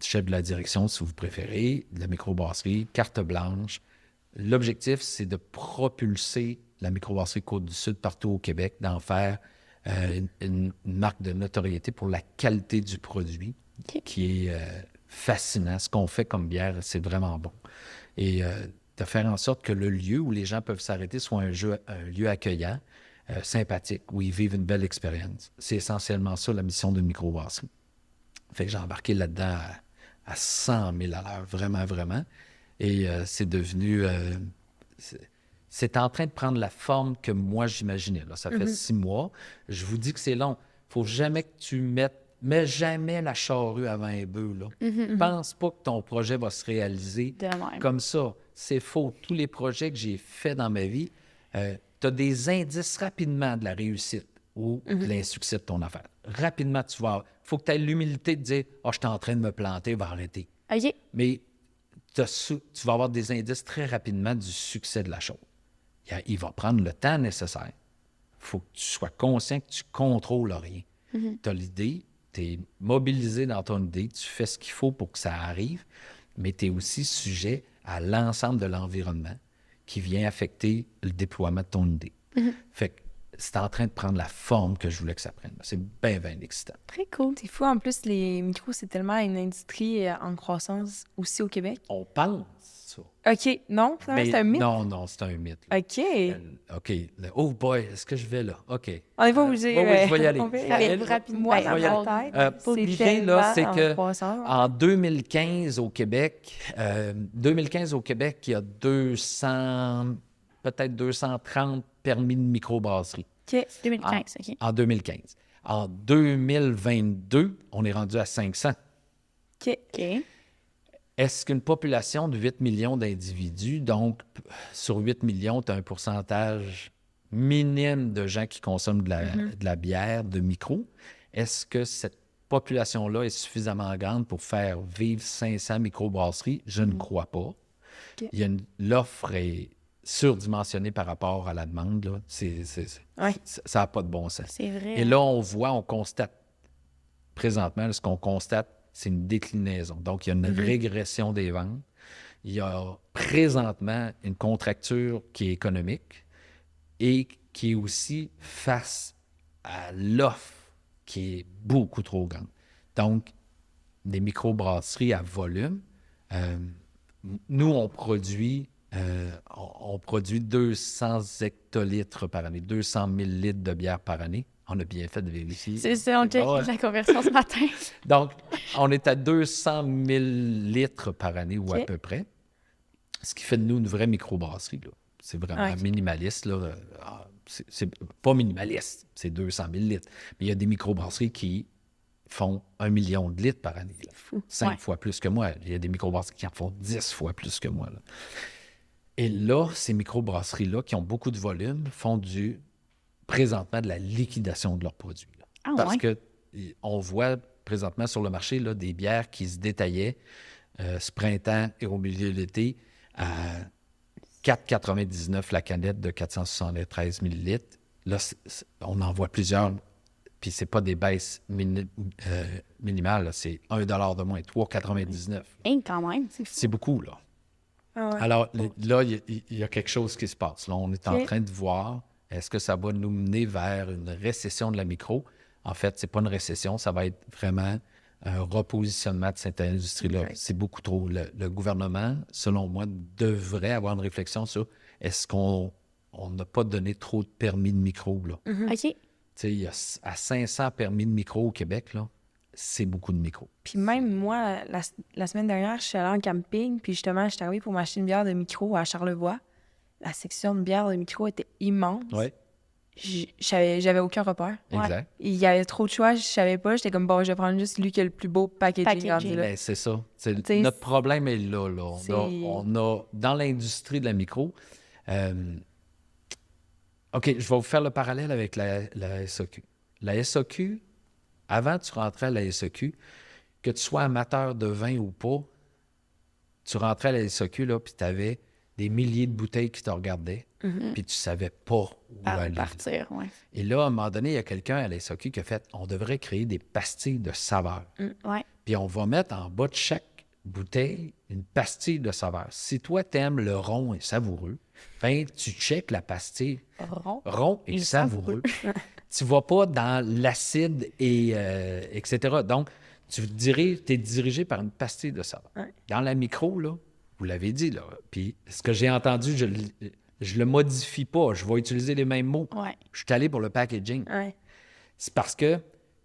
chef de la direction, si vous préférez, de la microbrasserie, carte blanche. L'objectif, c'est de propulser la microbrasserie Côte-du-Sud partout au Québec, d'en faire une marque de notoriété pour la qualité du produit, qui est fascinant. Ce qu'on fait comme bière, c'est vraiment bon. Et de faire en sorte que le lieu où les gens peuvent s'arrêter soit un lieu accueillant, sympathique, où ils vivent une belle expérience. C'est essentiellement ça, la mission d'une microbrasserie. Fait que j'ai embarqué là-dedans à 100 000 à l'heure, vraiment, vraiment. Et c'est devenu... c'est en train de prendre la forme que moi, j'imaginais. Là. Ça fait 6 mois. Je vous dis que c'est long. Il ne faut jamais que tu mets jamais la charrue avant un bœuf. Pense pas que ton projet va se réaliser comme ça. C'est faux. Tous les projets que j'ai faits dans ma vie, tu as des indices rapidement de la réussite ou de l'insuccès de ton affaire. Rapidement, tu vas... Il faut que tu aies l'humilité de dire « Ah, je suis en train de me planter, va arrêter. OK. » Mais tu vas avoir des indices très rapidement du succès de la chose. Il va prendre le temps nécessaire. Il faut que tu sois conscient que tu ne contrôles rien. Tu as l'idée, tu es mobilisé dans ton idée, tu fais ce qu'il faut pour que ça arrive, mais tu es aussi sujet à l'ensemble de l'environnement qui vient affecter le déploiement de ton idée. Fait que c'est en train de prendre la forme que je voulais que ça prenne. C'est bien, bien excitant. Très cool. C'est fou, en plus, les micros, c'est tellement une industrie en croissance aussi au Québec. On pense ça. OK, non? C'est un mythe? Non, c'est un mythe. Là. OK. OK. Oh boy, est-ce que je vais là? OK. On n'est pas obligé. Oui, je vais y aller. On peut y Je vais y aller aller. rapidement. Ben, Moi, on va y dans aller. ma tête, L'idée, là, c'est que croissance. en 2015 au Québec, il y a 200, peut-être 230 permis de microbrasserie. OK. 2015, OK. En 2015. En 2022, on est rendu à 500. OK. OK. Est-ce qu'une population de 8 millions d'individus, donc sur 8 millions, tu as un pourcentage minime de gens qui consomment de la bière de micro, est-ce que cette population-là est suffisamment grande pour faire vivre 500 microbrasseries? Je ne crois pas. L'offre est surdimensionnée par rapport à la demande. Là. Ça n'a pas de bon sens. C'est vrai. Et là, on constate, présentement, là, ce qu'on constate, c'est une déclinaison. Donc, il y a une régression des ventes. Il y a présentement une contracture qui est économique et qui est aussi face à l'offre qui est beaucoup trop grande. Donc, des microbrasseries à volume, nous, on produit 200 hectolitres par année, 200 000 litres de bière par année. On a bien fait de vérifier. C'est ça, on check la conversion ce matin. Donc, on est à 200 000 litres par année ou à peu près, ce qui fait de nous une vraie microbrasserie. Là. C'est vraiment minimaliste. Là. C'est pas minimaliste, c'est 200 000 litres. Mais il y a des microbrasseries qui font 1 million de litres par année. 5 fois plus que moi. Il y a des microbrasseries qui en font 10 fois plus que moi. Là. Et là, ces microbrasseries-là, qui ont beaucoup de volume, font présentement de la liquidation de leurs produits. Là. Parce que on voit présentement sur le marché là, des bières qui se détaillaient ce printemps et au milieu de l'été à 4,99 la canette de 473 millilitres. Là, on en voit plusieurs, puis c'est pas des baisses minimales, là, c'est 1 $ de moins, 3,99. Quand même. C'est beaucoup, là. Ah ouais. Alors, là, il y a quelque chose qui se passe. Là, on est en train de voir, est-ce que ça va nous mener vers une récession de la micro? En fait, c'est pas une récession, ça va être vraiment un repositionnement de cette industrie-là. C'est beaucoup trop. Le gouvernement, selon moi, devrait avoir une réflexion sur est-ce qu'on n'a pas donné trop de permis de micro, là? OK. Tu sais, il y a à 500 permis de micro au Québec, là, c'est beaucoup de micro. Puis même moi, la semaine dernière, je suis allée en camping, puis justement, je suis arrivée pour m'acheter une bière de micro à Charlevoix. La section de bière de micro était immense. Oui, J'avais aucun repère. exact. Il y avait trop de choix, je savais pas. J'étais comme, bon, je vais prendre juste lui qui a le plus beau packaging rendu là. Ben, c'est ça. T'sais, Notre problème est là. c'est- On a, dans l'industrie de la micro, OK, je vais vous faire le parallèle avec la SAQ. La SAQ, avant tu rentrais à la SAQ, que tu sois amateur de vin ou pas, tu rentrais à la SAQ, là, puis tu avais des milliers de bouteilles qui te regardaient, puis tu savais pas où aller. Partir, oui. Et là, à un moment donné, il y a quelqu'un à la SAQ qui a fait, on devrait créer des pastilles de saveur. Ouais. Puis on va mettre en bas de chaque bouteille une pastille de saveur. Si toi, t'aimes le rond et savoureux, ben tu checkes la pastille rond et savoureux. Tu vas pas dans l'acide et etc. Donc, tu es dirigé par une pastille de saveur. Ouais. Dans la micro, là, vous l'avez dit, là, puis ce que j'ai entendu, je le modifie pas. Je vais utiliser les mêmes mots. Ouais. Je suis allé pour le packaging. Ouais. C'est parce que,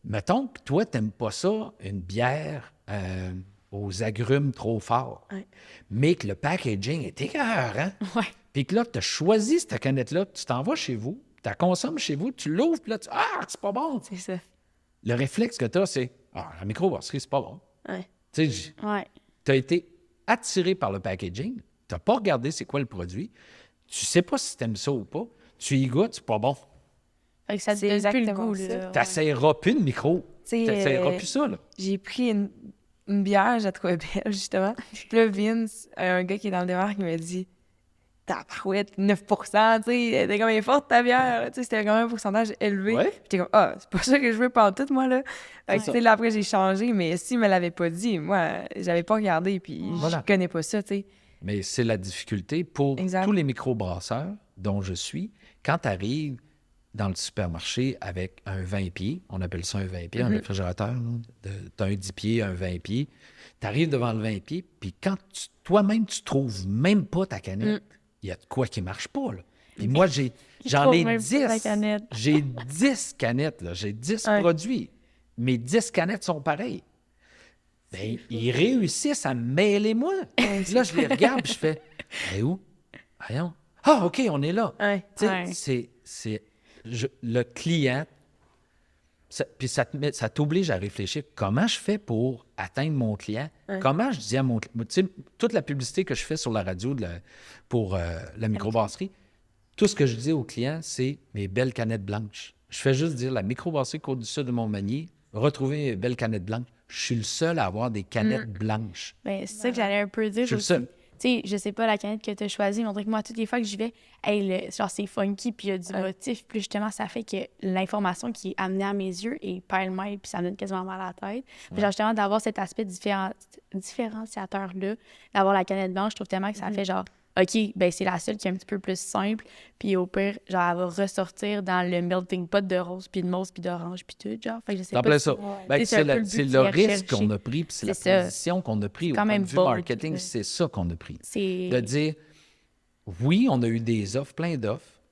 mettons que toi, t'aimes pas ça, une bière aux agrumes trop forts, mais que le packaging est écœurant, Ouais. puis que là, tu as choisi cette canette-là, tu t'en vas chez vous, tu la consommes chez vous, tu l'ouvres, puis là, c'est pas bon. C'est ça. Le réflexe que tu as, c'est la microbrasserie, c'est pas bon. Ouais. Tu sais, Ouais. tu as été attiré par le packaging, tu n'as pas regardé c'est quoi le produit, tu sais pas si tu aimes ça ou pas, tu y goûtes, c'est pas bon. Fait que ça te C'est donne plus le exactement goût, ça. là. Tu n'essaieras plus de micro. Tu Tu sais, n'essaieras plus ça, là. j'ai pris une bière, je la trouvais belle, justement. Puis là, Vince, un gars qui est dans le démarque, il m'a dit tabarouette, 9 tu sais, elle était comme elle est forte ta bière, tu sais, c'était quand même un pourcentage élevé. Ouais. Puis j'étais comme, c'est pas ça que je veux pantoute, moi, là. Fait que, tu sais, là, après, j'ai changé, mais s'il me l'avait pas dit, moi, j'avais pas regardé, puis Voilà. je connais pas ça, tu sais. Mais c'est la difficulté pour Exact. tous les microbrasseurs dont je suis. Quand tu arrives dans le supermarché avec un 20 pieds. On appelle ça un 20 pieds, un réfrigérateur. Tu as un 10 pieds, un 20 pieds. Tu arrives devant le 20 pieds, puis quand toi-même, tu trouves même pas ta canette, il y a de quoi qui marche pas, là. Puis moi, j'en ai 10. J'ai 10 canettes, là. J'ai 10 produits. Mes 10 canettes sont pareilles. Bien, ils réussissent à me mêler, moi. Là, je les regarde, puis je fais « Elle est où? Voyons. Ah, OK, on est là. » Tu sais, c'est le client, puis ça t'oblige à réfléchir. Comment je fais pour atteindre mon client? Comment je dis à mon client? Tu sais, toute la publicité que je fais sur la radio pour la microbrasserie, tout ce que je dis aux clients, c'est mes belles canettes blanches. Je fais juste dire la microbrasserie Côte-du-Sud de Montmagny, retrouver mes belles canettes blanches. Je suis le seul à avoir des canettes blanches. Bien, c'est ça que j'allais un peu dire. Je suis le seul. Tu sais, je sais pas la canette que tu as choisie, mais on dirait que moi, toutes les fois que j'y vais, genre, c'est funky, puis il y a du motif. Puis justement, ça fait que l'information qui est amenée à mes yeux est pêle-mêle, puis ça me donne quasiment mal à la tête. Puis genre, justement, d'avoir cet aspect différenciateur-là, d'avoir la canette blanche, je trouve tellement que ça fait genre, OK, ben c'est la seule qui est un petit peu plus simple, puis au pire, genre, elle va ressortir dans le melting pot de rose, puis de mauve, puis d'orange, puis tout, genre. Fait que je sais pas. Ça. Ben, c'est le risque qu'on a pris, puis c'est la position qu'on a pris au point de vue marketing, c'est ça qu'on a pris. De dire, oui, on a eu des offres, plein d'offres,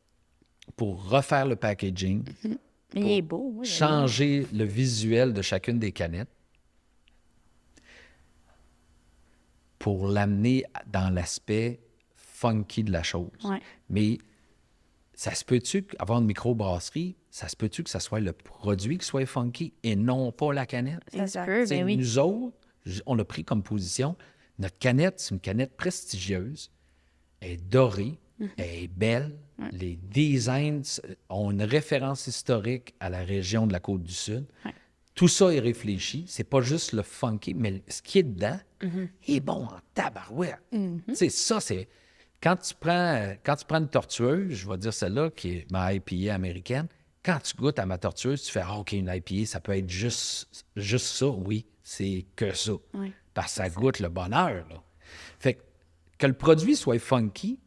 pour refaire le packaging, mais il est beau. Changer le visuel de chacune des canettes, pour l'amener dans l'aspect funky de la chose. Mais ça se peut-tu avoir une microbrasserie, ça se peut-tu que ça soit le produit qui soit funky et non pas la canette? Ça se peut, mais oui. Nous autres, on a pris comme position, notre canette, c'est une canette prestigieuse, elle est dorée, elle est belle, les designs ont une référence historique à la région de la Côte-du-Sud. Tout ça est réfléchi. C'est pas juste le funky, mais ce qui est dedans est bon en tabarouette. Tu sais, ça, c'est... Quand tu prends une tortueuse, je vais dire celle-là, qui est ma IPA américaine, quand tu goûtes à ma tortueuse, tu fais « Ah, OK, une IPA, ça peut être juste ça. » Oui, c'est que ça. Parce que ça goûte le bonheur, là. Fait que le produit soit funky,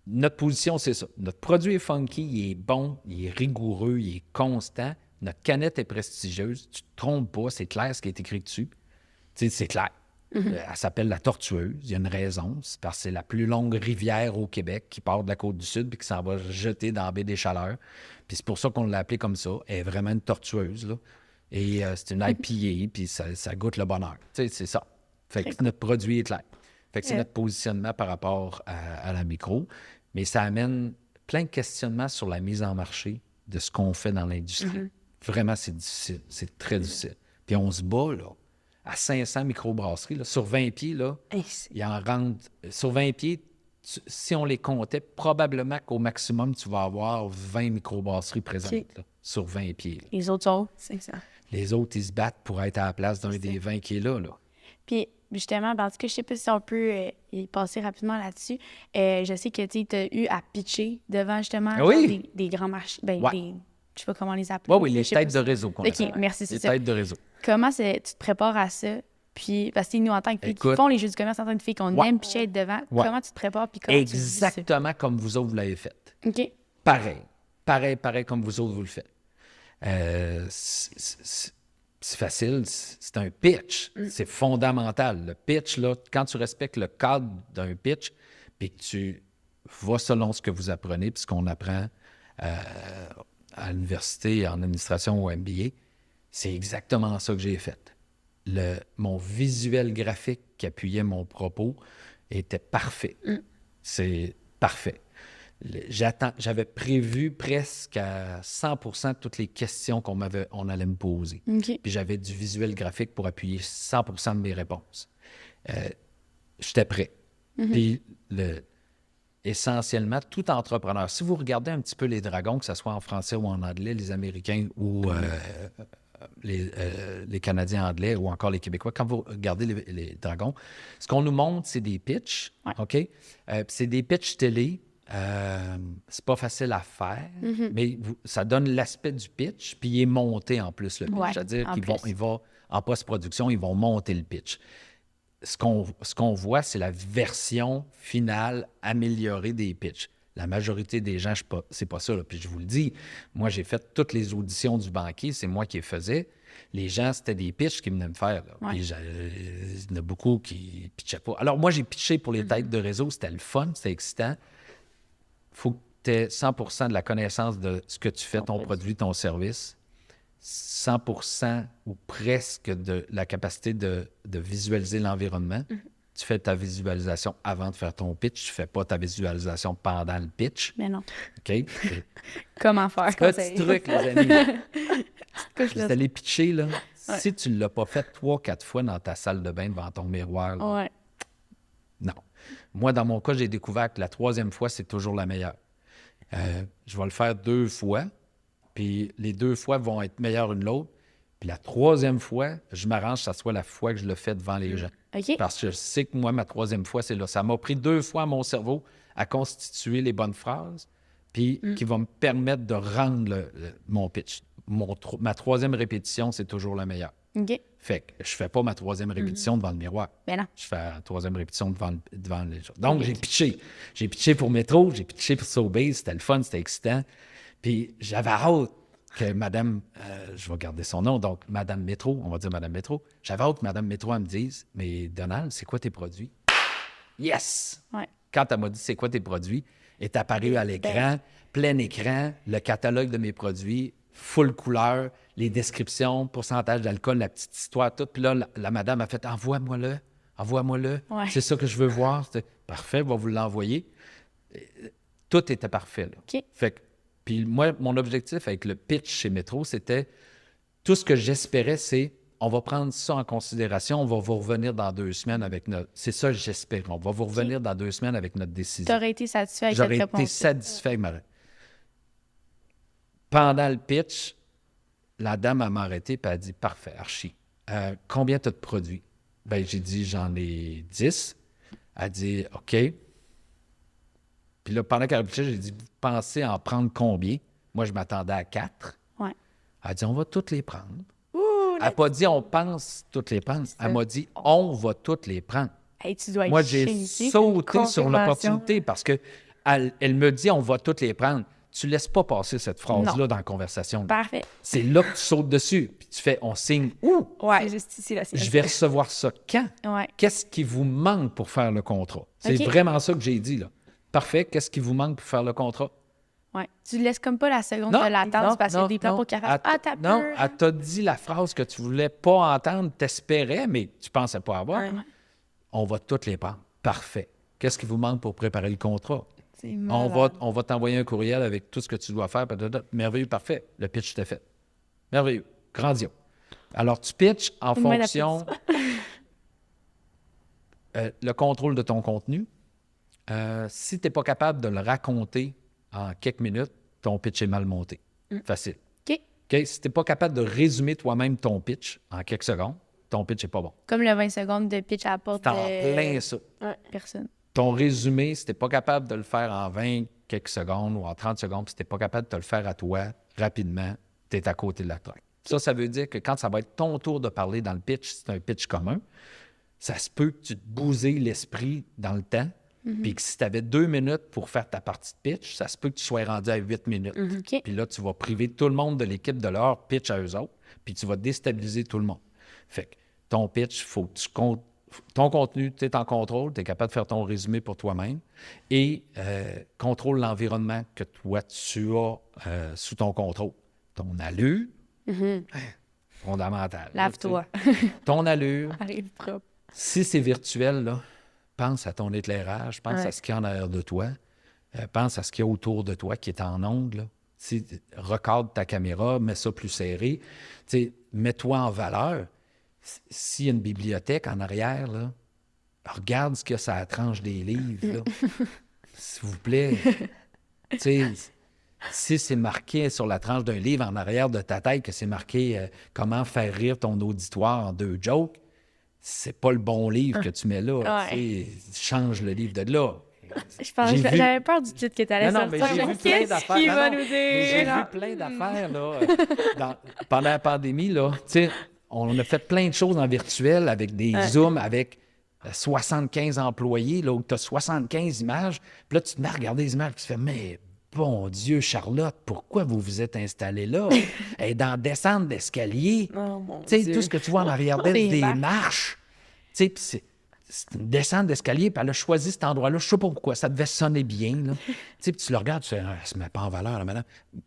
notre position, c'est ça. Notre produit est funky, il est bon, il est rigoureux, il est constant. Notre canette est prestigieuse. Tu ne te trompes pas, c'est clair ce qui est écrit dessus. Tu sais, c'est clair. Elle s'appelle la Tortueuse. Il y a une raison. C'est parce que c'est la plus longue rivière au Québec qui part de la Côte-du-Sud puis qui s'en va jeter dans la baie des Chaleurs. Puis c'est pour ça qu'on l'a appelée comme ça. Elle est vraiment une tortueuse, là. Et c'est une IPA, puis ça goûte le bonheur. Tu sais, c'est ça. Fait que notre produit est clair. Fait que c'est notre positionnement par rapport à la micro. Mais ça amène plein de questionnements sur la mise en marché de ce qu'on fait dans l'industrie. Vraiment, c'est difficile. C'est très difficile. Puis on se bat, là, à 500 microbrasseries. Là, sur 20 pieds, là, il en rentre... Sur 20 pieds, si on les comptait, probablement qu'au maximum, tu vas avoir 20 microbrasseries présentes là, sur 20 pieds. Là. Les autres sont... C'est ça. Les autres, ils se battent pour être à la place d'un des 20 qui est là. Puis, justement, parce que je sais pas si on peut y passer rapidement là-dessus. Je sais que tu as eu à pitcher devant, justement, des grands marchés... Je sais pas comment les appeler. Oui, les têtes de réseau qu'on appelle. OK, merci, c'est les ça. Les têtes de réseau. Comment tu te prépares à ça? Puis, parce que nous, en tant que filles qui font les jeux du commerce, en tant que filles qu'on aime pitcher être devant, comment tu te prépares? Puis comment exactement comme vous autres, vous l'avez fait. OK. Pareil comme vous autres, vous le faites. C'est facile, c'est un pitch. C'est fondamental. Le pitch, là, quand tu respectes le cadre d'un pitch, puis que tu vas selon ce que vous apprenez, puis ce qu'on apprend à l'université, en administration ou MBA, c'est exactement ça que j'ai fait. Mon visuel graphique qui appuyait mon propos était parfait. C'est parfait. J'avais prévu presque à 100% toutes les questions qu'on allait me poser. Okay. Puis j'avais du visuel graphique pour appuyer 100% de mes réponses. J'étais prêt. Puis essentiellement, tout entrepreneur, si vous regardez un petit peu les dragons, que ce soit en français ou en anglais, les Américains ou les Canadiens anglais ou encore les Québécois, quand vous regardez les dragons, ce qu'on nous montre, c'est des pitchs, OK? C'est des pitchs télé. C'est pas facile à faire, mais ça donne l'aspect du pitch, puis il est monté en plus, le pitch. C'est-à-dire qu'ils vont en post-production, ils vont monter le pitch. Ce qu'on voit, c'est la version finale améliorée des pitchs. La majorité des gens, c'est pas ça. Là. Puis je vous le dis, moi, j'ai fait toutes les auditions du banquier, c'est moi qui les faisais. Les gens, c'était des pitchs qu'ils venaient me faire. Là. Ouais. Puis il y en a beaucoup qui pitchaient pas. Alors moi, j'ai pitché pour les têtes de réseau, c'était le fun, c'était excitant. Il faut que tu aies 100% de la connaissance de ce que tu fais, ton produit, ton service. 100% ou presque de la capacité de visualiser l'environnement. Tu fais ta visualisation avant de faire ton pitch. Tu ne fais pas ta visualisation pendant le pitch. Mais non. OK? Comment faire? Petit truc, les amis. Couche là. Vous allez pitcher, là. Si tu ne l'as pas fait 3-4 fois dans ta salle de bain devant ton miroir, là, Ouais. non. Moi, dans mon cas, j'ai découvert que la 3e fois, c'est toujours la meilleure. Je vais le faire 2 fois, puis les 2 fois vont être meilleures une l'autre. Puis la 3e fois, je m'arrange que ça soit la fois que je le fais devant les gens. OK. Parce que je sais que moi, ma 3e fois, c'est là. Ça m'a pris 2 fois à mon cerveau à constituer les bonnes phrases, puis qui vont me permettre de rendre mon pitch. Ma 3e répétition, c'est toujours la meilleure. OK. Fait que je fais pas ma 3e répétition devant le miroir. Ben non. Je fais la 3e répétition devant les gens. Donc, j'ai pitché. J'ai pitché pour Métro, j'ai pitché pour Sobeys. C'était le fun, c'était excitant. Puis j'avais hâte que Madame, je vais garder son nom, donc Madame Métro, on va dire Madame Métro. J'avais hâte que Madame Métro, elle me dise, mais Donald, c'est quoi tes produits? Yes! Ouais. Quand elle m'a dit c'est quoi tes produits, est apparu à l'écran, plein écran, le catalogue de mes produits, full couleur, les descriptions, pourcentage d'alcool, la petite histoire, tout. Puis là, la madame a fait « Envoie-moi-le, envoie-moi-le. Ouais. C'est ça que je veux voir. » Parfait, on va vous l'envoyer. Tout était parfait. Là. OK. Fait que, puis moi, mon objectif avec le pitch chez Métro, c'était tout ce que j'espérais, c'est on va prendre ça en considération, on va vous revenir dans 2 semaines avec notre... C'est ça que j'espère. On va vous revenir dans 2 semaines avec notre décision. T'aurais été satisfait avec J'aurais cette été réponse. satisfait avec ma... Pendant le pitch, la dame m'a arrêté et elle a dit « Parfait, Archie. Combien tu as de produits? » Ben, j'ai dit « J'en ai 10. » Elle a dit « OK. » Puis là, pendant qu'elle pitchait, j'ai dit « Vous pensez en prendre combien? » Moi, je m'attendais à 4. Ouais. Elle a dit « On va toutes les prendre. » Ouh, Elle n'a pas dit « On pense toutes les prendre. » Elle m'a dit « On va toutes les prendre. » hey, tu dois être Moi, j'ai shady. sauté sur confirmation. l'opportunité parce que elle me dit « On va toutes les prendre. » Tu ne laisses pas passer cette phrase-là Non. dans la conversation. Parfait. C'est là que tu sautes dessus. Puis tu fais, on signe où? Ouais. C'est juste ici, là. Je vais recevoir ça quand? Ouais. Qu'est-ce qui vous manque pour faire le contrat? C'est OK. vraiment ça que j'ai dit, là. Parfait. Qu'est-ce qui vous manque pour faire le contrat? Ouais. Tu laisses comme pas la seconde Non, de l'attente non, parce qu'il y a non, des plans non. pour qu'elle fasse « Ah, t'as Non, peur. elle t'a dit la phrase que tu voulais pas entendre, t'espérais, mais tu pensais pas avoir. Ouais. On va toutes les prendre. Parfait. Qu'est-ce qui vous manque pour préparer le contrat? C'est On va t'envoyer un courriel avec tout ce que tu dois faire. Merveilleux, parfait. Le pitch était fait. Merveilleux. Grandiose. Alors, tu pitches en Moi, la fonction le contrôle de ton contenu. Si tu n'es pas capable de le raconter en quelques minutes, ton pitch est mal monté. Facile. OK. OK? Si tu n'es pas capable de résumer toi-même ton pitch en quelques secondes, ton pitch n'est pas bon. Comme le 20 secondes de pitch à la porte C'est en de plein ça. personne. Ton résumé, si tu n'es pas capable de le faire en 20 quelques secondes ou en 30 secondes, puis si tu n'es pas capable de te le faire à toi rapidement, tu es à côté de la traque. Ça veut dire que quand ça va être ton tour de parler dans le pitch, c'est un pitch commun, ça se peut que tu te bouses l'esprit dans le temps, puis que si tu avais 2 minutes pour faire ta partie de pitch, ça se peut que tu sois rendu à 8 minutes. OK. Puis là, tu vas priver tout le monde de l'équipe de leur pitch à eux autres, puis tu vas déstabiliser tout le monde. Fait que ton pitch, il faut que tu comptes. Ton contenu, tu es en contrôle, tu es capable de faire ton résumé pour toi-même et contrôle l'environnement que toi, tu as sous ton contrôle. Ton allure, fondamental. Lave-toi. Ton allure, Arrive propre. si c'est virtuel, là, pense à ton éclairage, pense Ouais. à ce qu'il y a en arrière de toi, pense à ce qu'il y a autour de toi qui est en ongle. Là. Recadre ta caméra, mets ça plus serré. Mets-toi en valeur. S'il y a une bibliothèque en arrière, là, regarde ce qu'il y a sur la tranche des livres. Là. S'il vous plaît. Si c'est marqué sur la tranche d'un livre en arrière de ta tête que c'est marqué comment faire rire ton auditoire en 2 jokes, c'est pas le bon livre que tu mets là. Ouais. Change le livre de là. J'avais peur du titre que tu allais Non, mais sortir. j'ai vu plein Qu'est-ce d'affaires. qu'il Non, va non, nous mais j'ai dire? vu plein d'affaires là, pendant la pandémie. Là, on a fait plein de choses en virtuel avec des Zooms, avec 75 employés, là, où tu as 75 images. Puis là, tu te mets à regarder les images, puis tu fais, mais bon Dieu, Charlotte, pourquoi vous vous êtes installée là? Elle est dans descente d'escalier. Oh, mon Tu sais, Dieu. tout ce que tu vois en arrière d'elle, Des des marches. marches. Tu sais, puis c'est une descente d'escalier, puis elle a choisi cet endroit-là. Je sais pas pourquoi, ça devait sonner bien, là. Tu sais, puis tu le regardes, tu fais, ah, elle se met pas en valeur, là, madame.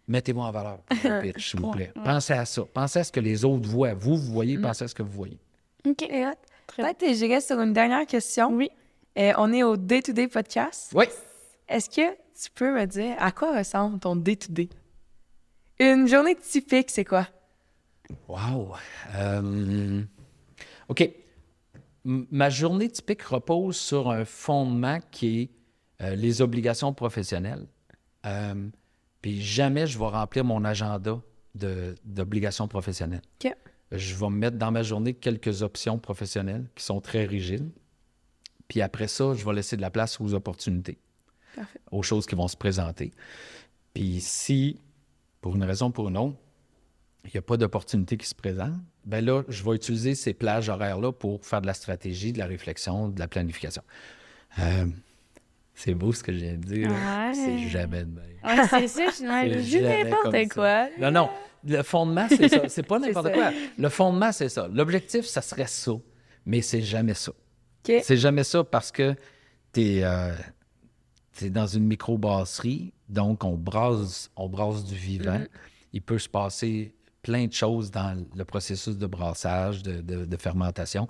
Mettez-vous en valeur, pitch, s'il vous plaît. Pensez à ça. Pensez à ce que les autres voient. Vous voyez, pensez à ce que vous voyez. OK. Et hot. Très Peut-être j'irais sur une dernière question. Oui. On est au Day-to-Day podcast. Oui. Est-ce que tu peux me dire à quoi ressemble ton day-to-day? Une journée typique, c'est quoi? Wow. OK. Ma journée typique repose sur un fondement qui est les obligations professionnelles. Puis jamais je vais remplir mon agenda d'obligations professionnelles. OK. Je vais me mettre dans ma journée quelques options professionnelles qui sont très rigides. Puis après ça, je vais laisser de la place aux opportunités, Parfait. aux choses qui vont se présenter. Puis si, pour une raison ou pour une autre, il n'y a pas d'opportunité qui se présente, bien là, je vais utiliser ces plages horaires-là pour faire de la stratégie, de la réflexion, de la planification. C'est beau ce que je viens de dire. Ouais. C'est jamais de même. Ouais, c'est ça, je n'ai C'est juste jamais comme n'importe ça. quoi. Non, non. Le fondement, c'est ça. C'est pas n'importe ça. quoi. Le fondement, c'est ça. L'objectif, ça serait ça. Mais c'est jamais ça. OK. C'est jamais ça parce que t'es dans une microbrasserie, donc on brasse du vivant. Il peut se passer plein de choses dans le processus de brassage, de fermentation.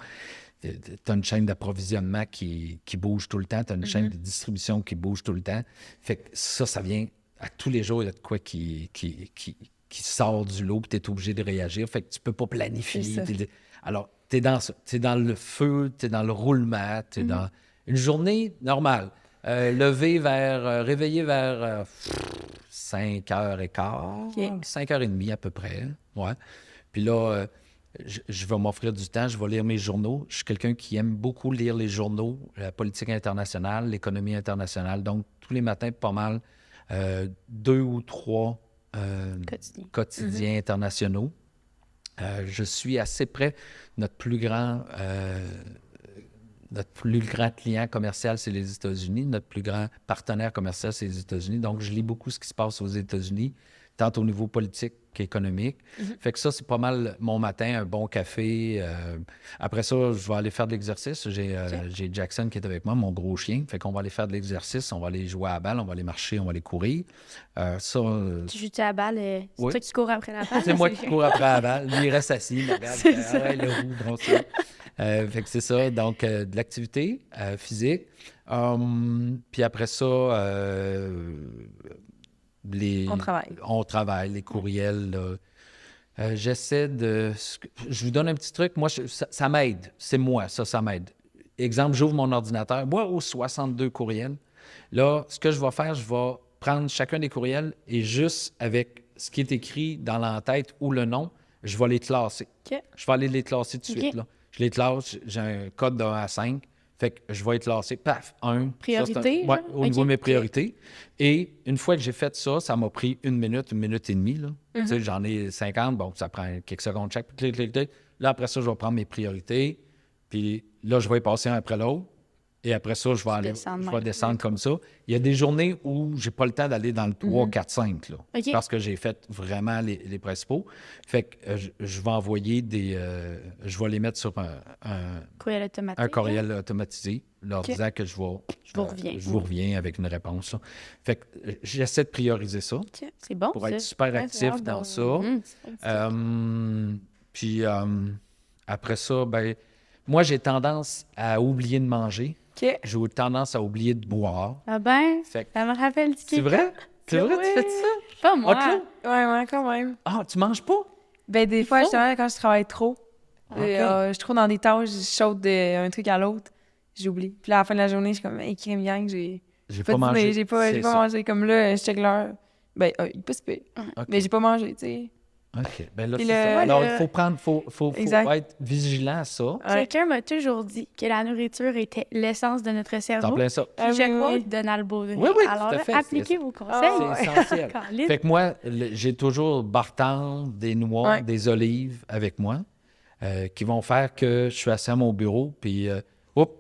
Tu as une chaîne d'approvisionnement qui bouge tout le temps, tu as une chaîne de distribution qui bouge tout le temps. Fait que ça vient à tous les jours, il y a de quoi qui sort du lot, puis tu es obligé de réagir. Fait que tu peux pas planifier. C'est ça. Alors, tu es dans ça. Tu es dans le feu, tu es dans le roulement, tu es dans une journée normale. Réveillé vers 5h15, OK. 5h30 à peu près. Ouais. Puis là, je vais m'offrir du temps, je vais lire mes journaux. Je suis quelqu'un qui aime beaucoup lire les journaux, la politique internationale, l'économie internationale. Donc, tous les matins, pas mal, 2 ou 3 quotidiens internationaux. Je suis assez près. Notre plus grand client commercial, c'est les États-Unis. Notre plus grand partenaire commercial, c'est les États-Unis. Donc, je lis beaucoup ce qui se passe aux États-Unis, tant au niveau politique qu'économique. Fait que ça, c'est pas mal mon matin, un bon café. Après ça, je vais aller faire de l'exercice. J'ai Jackson qui est avec moi, mon gros chien. Fait qu'on va aller faire de l'exercice, on va aller jouer à la balle, on va aller marcher, on va aller courir. Tu joues à la balle, c'est Oui. toi qui cours après la balle? C'est moi qui cours après la balle. Lui, il reste assis, il me regarde. C'est Ah ouais, le roux, bon, ça. Fait que c'est ça. Donc, de l'activité physique. Puis après ça, On travaille. les courriels. Là. J'essaie de... Je vous donne un petit truc. Moi, ça m'aide. C'est moi, ça m'aide. Exemple, j'ouvre mon ordinateur. Moi, aux 62 courriels, là, ce que je vais faire, je vais prendre chacun des courriels et juste avec ce qui est écrit dans l'entête ou le nom, je vais les classer. OK. Je vais aller les classer tout de OK. suite. Là. Je les classe, j'ai un code de 1 à 5. Fait que je vais les classer, paf, 1. Priorité, Oui, genre? au niveau OK. de mes priorités. Et une fois que j'ai fait ça, ça m'a pris 1 minute et demie. Là. Tu sais, j'en ai 50, bon, ça prend quelques secondes chaque. Clic, clic, clic. Là, après ça, je vais prendre mes priorités. Puis là, je vais y passer un après l'autre. Et après ça, je vais descendre comme ça. Il y a des journées où j'ai pas le temps d'aller dans le 3, 4, 5, là, OK. parce que j'ai fait vraiment les principaux. Fait que je vais envoyer je vais les mettre sur Courriel automatique. un courriel automatisé, leur OK. disant que je vous reviens avec une réponse. Ça. Fait que j'essaie de prioriser ça OK. C'est bon, pour ça. être super Ouais, actif c'est hâte dans de- ça. Puis après ça, ben moi, j'ai tendance à oublier de manger. OK. J'ai tendance à oublier de boire. Ah ben, Fait que- ça me rappelle du C'est vrai? C'est vrai, tu fais ça? Pas moi. Ah, Claude? Ouais, quand même. Ah, tu manges pas? Ben, des fois, faut. justement, quand je travaille trop, OK. je suis trop dans des tâches, je saute d'un truc à l'autre, j'oublie. Puis là, à la fin de la journée, je suis comme, hey, crème gang, j'ai J'ai pas pas dîné, mangé. j'ai pas C'est ça. mangé. Comme là, je check l'heure. Ben, il peut se payer. OK. Mais j'ai pas mangé, tu sais. OK. Ben là, Puis c'est le- ça. Alors, le- il faut prendre, faut Exact. être vigilant à ça. Ouais. Quelqu'un m'a toujours dit que la nourriture était l'essence de notre T'en cerveau. plein ça. Ah Je oui, crois oui. Donald Baudry. Oui, oui, Alors tout à là, fait. appliquez vos conseils. Ah, C'est essentiel. Colin. Fait que moi, j'ai toujours bartende, des noix, Ouais. des olives avec moi qui vont faire que je suis assis à mon bureau, puis oups,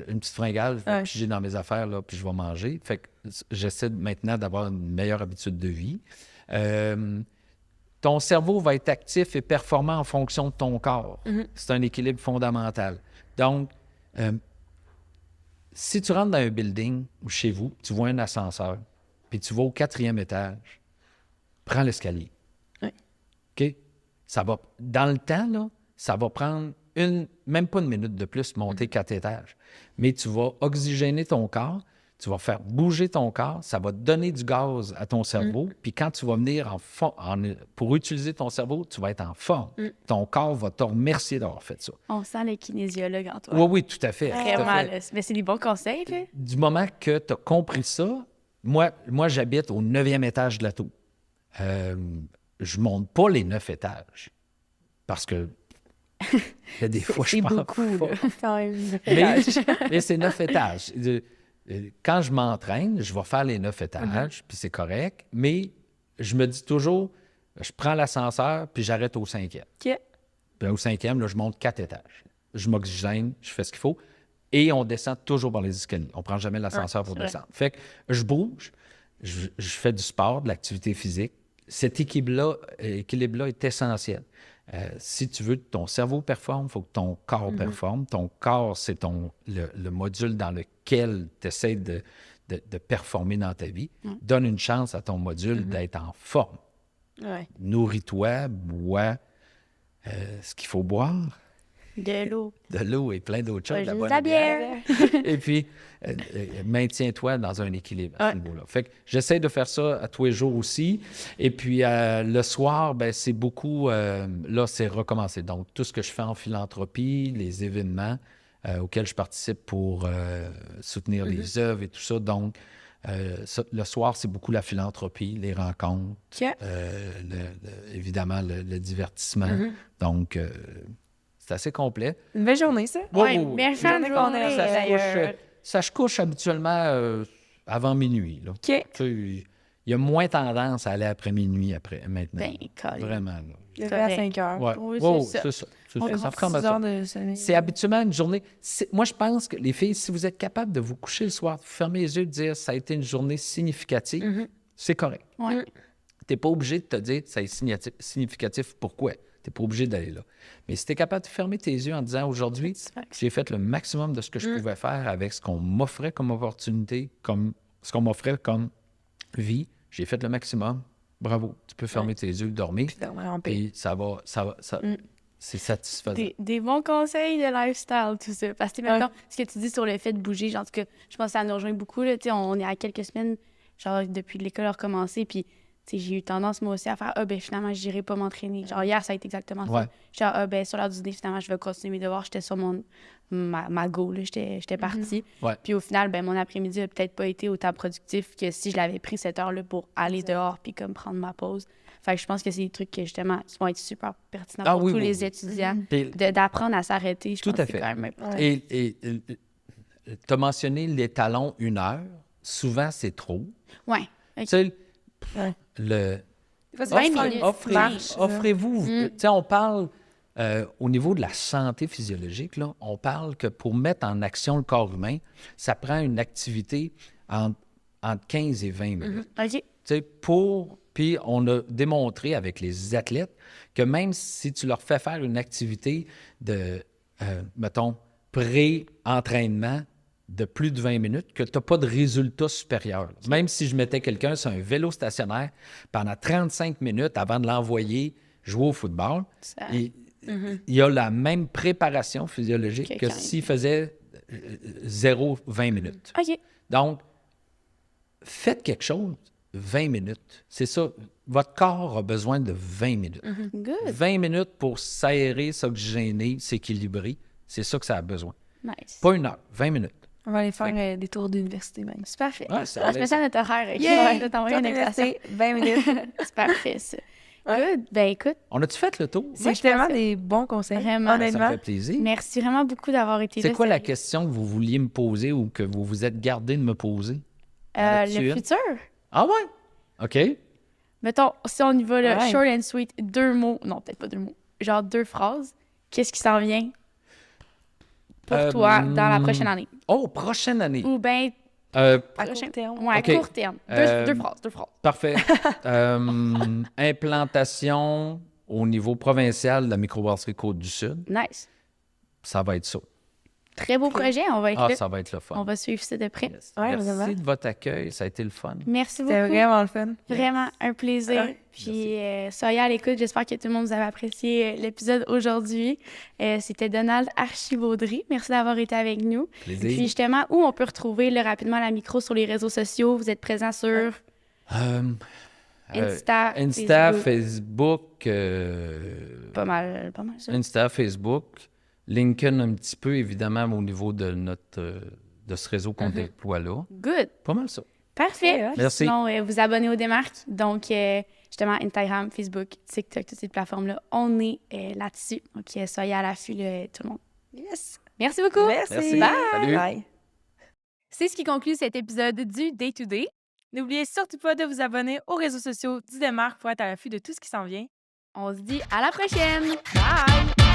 une petite fringale, je vais Ouais. piger dans mes affaires, là, puis je vais manger. Fait que j'essaie maintenant d'avoir une meilleure habitude de vie. Ton cerveau va être actif et performant en fonction de ton corps. C'est un équilibre fondamental. Donc, si tu rentres dans un building ou chez vous, tu vois un ascenseur, puis tu vas au 4e étage, prends l'escalier. Oui. OK? Ça va, dans le temps, là, ça va prendre même pas une minute de plus monter 4 étages. Mais tu vas oxygéner ton corps, tu vas faire bouger ton corps, ça va donner du gaz à ton cerveau, puis quand tu vas venir pour utiliser ton cerveau, tu vas être en forme. Ton corps va te remercier d'avoir fait ça. On sent le kinésiologue en toi. Oui, oui, tout à fait. tout à Vraiment, fait. là. Mais c'est des bons conseils, là. Du moment que tu as compris ça, moi j'habite au 9e étage de la tour. Je monte pas les 9 étages parce que il y a des fois, je C'est pense beaucoup, pas. là. Quand même. Mais c'est 9 étages. Quand je m'entraîne, je vais faire les 9 étages, puis c'est correct, mais je me dis toujours, je prends l'ascenseur, puis j'arrête au 5e. OK. Puis au 5e, là, je monte 4 étages. Je m'oxygène, je fais ce qu'il faut, et on descend toujours par les escaliers. On ne prend jamais l'ascenseur pour c'est vrai. descendre. Fait que je bouge, je fais du sport, de l'activité physique. Cet équilibre-là est essentiel. Si tu veux que ton cerveau performe, il faut que ton corps performe. Ton corps, c'est le module dans lequel tu essaies de performer dans ta vie. Donne une chance à ton module d'être en forme. Ouais. Nourris-toi, bois ce qu'il faut boire, De l'eau. de l'eau et plein d'autres choses. Pas de la juste bonne la bière. Et puis, maintiens-toi dans un équilibre à ce niveau-là. Fait que j'essaie de faire ça à tous les jours aussi. Et puis, le soir, ben c'est beaucoup... là, c'est recommencer. Donc, tout ce que je fais en philanthropie, les événements auxquels je participe pour soutenir les œuvres et tout ça. Donc, le soir, c'est beaucoup la philanthropie, les rencontres, OK. évidemment, le divertissement. Donc, c'est assez complet. Une belle journée, ça. Ouais, Oui, oui, oui. bien fait, Journée qu'on aime, Ça se couche habituellement avant minuit. Là. OK. Tu sais, il y a moins tendance à aller après minuit maintenant. Ben, Colin. Vraiment. Là. Levé à 5 heures. Ouais. Oui, Ouais, c'est ça. c'est ça. C'est On ça. Ça prend ressemble à 6 ça. heures de sommeil. C'est habituellement une journée. Moi, je pense que les filles, si vous êtes capable de vous coucher le soir, fermer les yeux et dire ça a été une journée significative, c'est correct. Ouais. Tu n'es pas obligé de te dire ça est significatif. Pourquoi? Tu n'es pas obligé d'aller là. Mais si tu es capable de fermer tes yeux en disant aujourd'hui, j'ai fait le maximum de ce que je pouvais faire avec ce qu'on m'offrait comme opportunité, comme ce qu'on m'offrait comme vie, j'ai fait le maximum. Bravo. Tu peux fermer tes yeux, dormir. Puis dormir en paix. Et ça va, c'est satisfaisant. Des bons conseils de lifestyle, tout ça. Parce que, mettons, ce que tu dis sur le fait de bouger, genre, en tout cas, je pense que ça nous rejoint beaucoup, là. Tu sais, on est à quelques semaines, genre, depuis que l'école a recommencé, puis, tu sais, j'ai eu tendance, moi aussi, à faire, ben, finalement, je n'irai pas m'entraîner. Genre, hier, ça a été exactement Ouais. ça. Genre, ben, sur l'heure du dîner, finalement, je vais continuer mes devoirs. J'étais sur ma go, là. J'étais partie. Ouais. Puis, au final, ben, mon après-midi a peut-être pas été autant productif que si je l'avais pris cette heure-là pour aller dehors, puis, comme, prendre ma pause. Fait que je pense que c'est des trucs que, justement, qui vont être super pertinents Ah pour oui, tous oui, les oui. étudiants. Puis- D'apprendre à s'arrêter, je Tout pense à que fait. c'est quand même important. Et tu as mentionné les talons 1 heure. Souvent, c'est trop. Ouais. Tu OK. sais, Ouais. le... Des fois, c'est 20 juste faire une minutes, petite marche, là. Offrez-vous. Tu sais, on parle, au niveau de la santé physiologique, là, on parle que pour mettre en action le corps humain, ça prend une activité entre 15 et 20 minutes. OK. Tu sais, Puis on a démontré avec les athlètes que même si tu leur fais faire une activité de, mettons, pré-entraînement de plus de 20 minutes, que tu n'as pas de résultat supérieur. Même si je mettais quelqu'un sur un vélo stationnaire pendant 35 minutes avant de l'envoyer jouer au football, Ça- il y a la même préparation physiologique Que que quand s'il faisait 0-20 minutes. OK. Donc, faites quelque chose, 20 minutes. C'est ça. Votre corps a besoin de 20 minutes. Good. 20 minutes pour s'aérer, s'oxygéner, s'équilibrer. C'est ça que ça a besoin. Nice. Pas 1 heure, 20 minutes. On va aller faire des tours d'université même. C'est parfait. Ouais, ça On se met ça à notre horaire. OK? Je vais t'envoyer une invitation. 20 minutes. C'est parfait, ça. Good. Ben, écoute, On a-tu fait le tour? C'est je tellement pense que- des bons conseils. Vraiment. Ça me Honnêtement. fait plaisir. merci vraiment beaucoup d'avoir été là. C'est quoi la sérieux. question que vous vouliez me poser ou que vous vous êtes gardé de me poser? Le Là-dessus, futur? Ah ouais? OK. Mettons, si on y va, là, Ouais. short and sweet, 2 mots. Non, peut-être pas 2 mots. Genre 2 phrases. Qu'est-ce qui s'en vient? pour toi dans la prochaine année? Oh, prochaine année. Ou bien, Euh, À prochain court terme. Ouais, OK. court terme. Deux phrases, deux phrases. Parfait. Implantation au niveau provincial de la microbrasserie Côte-du-Sud. Nice. Ça va être ça. Très beau projet, on va être Ah, là. ça va être le fun. On va suivre ça de près. Yes. Ouais, Merci vraiment. de votre accueil. Ça a été le fun. Merci beaucoup. C'était vraiment le fun. Vraiment un plaisir. Ouais. Puis, soyez à l'écoute. J'espère que tout le monde vous avez apprécié l'épisode aujourd'hui. C'était Donald Archivaudry. Merci d'avoir été avec nous. Plaisir. Puis, justement, où on peut retrouver rapidement la micro sur les réseaux sociaux? Vous êtes présent sur Insta, Facebook. Pas mal ça. Insta, Facebook. LinkedIn un petit peu, évidemment, au niveau de de ce réseau qu'on déploie là. Good. Pas mal ça. Parfait. Ouais, Merci. Sinon, vous abonnez aux démarques. Donc, justement, Instagram, Facebook, TikTok, toutes ces plateformes-là, on est là-dessus. Donc, soyez à l'affût, tout le monde. Yes. Merci beaucoup. Merci. Bye. Salut. Bye. C'est ce qui conclut cet épisode du Day to Day. N'oubliez surtout pas de vous abonner aux réseaux sociaux du Démarque pour être à l'affût de tout ce qui s'en vient. On se dit à la prochaine. Bye!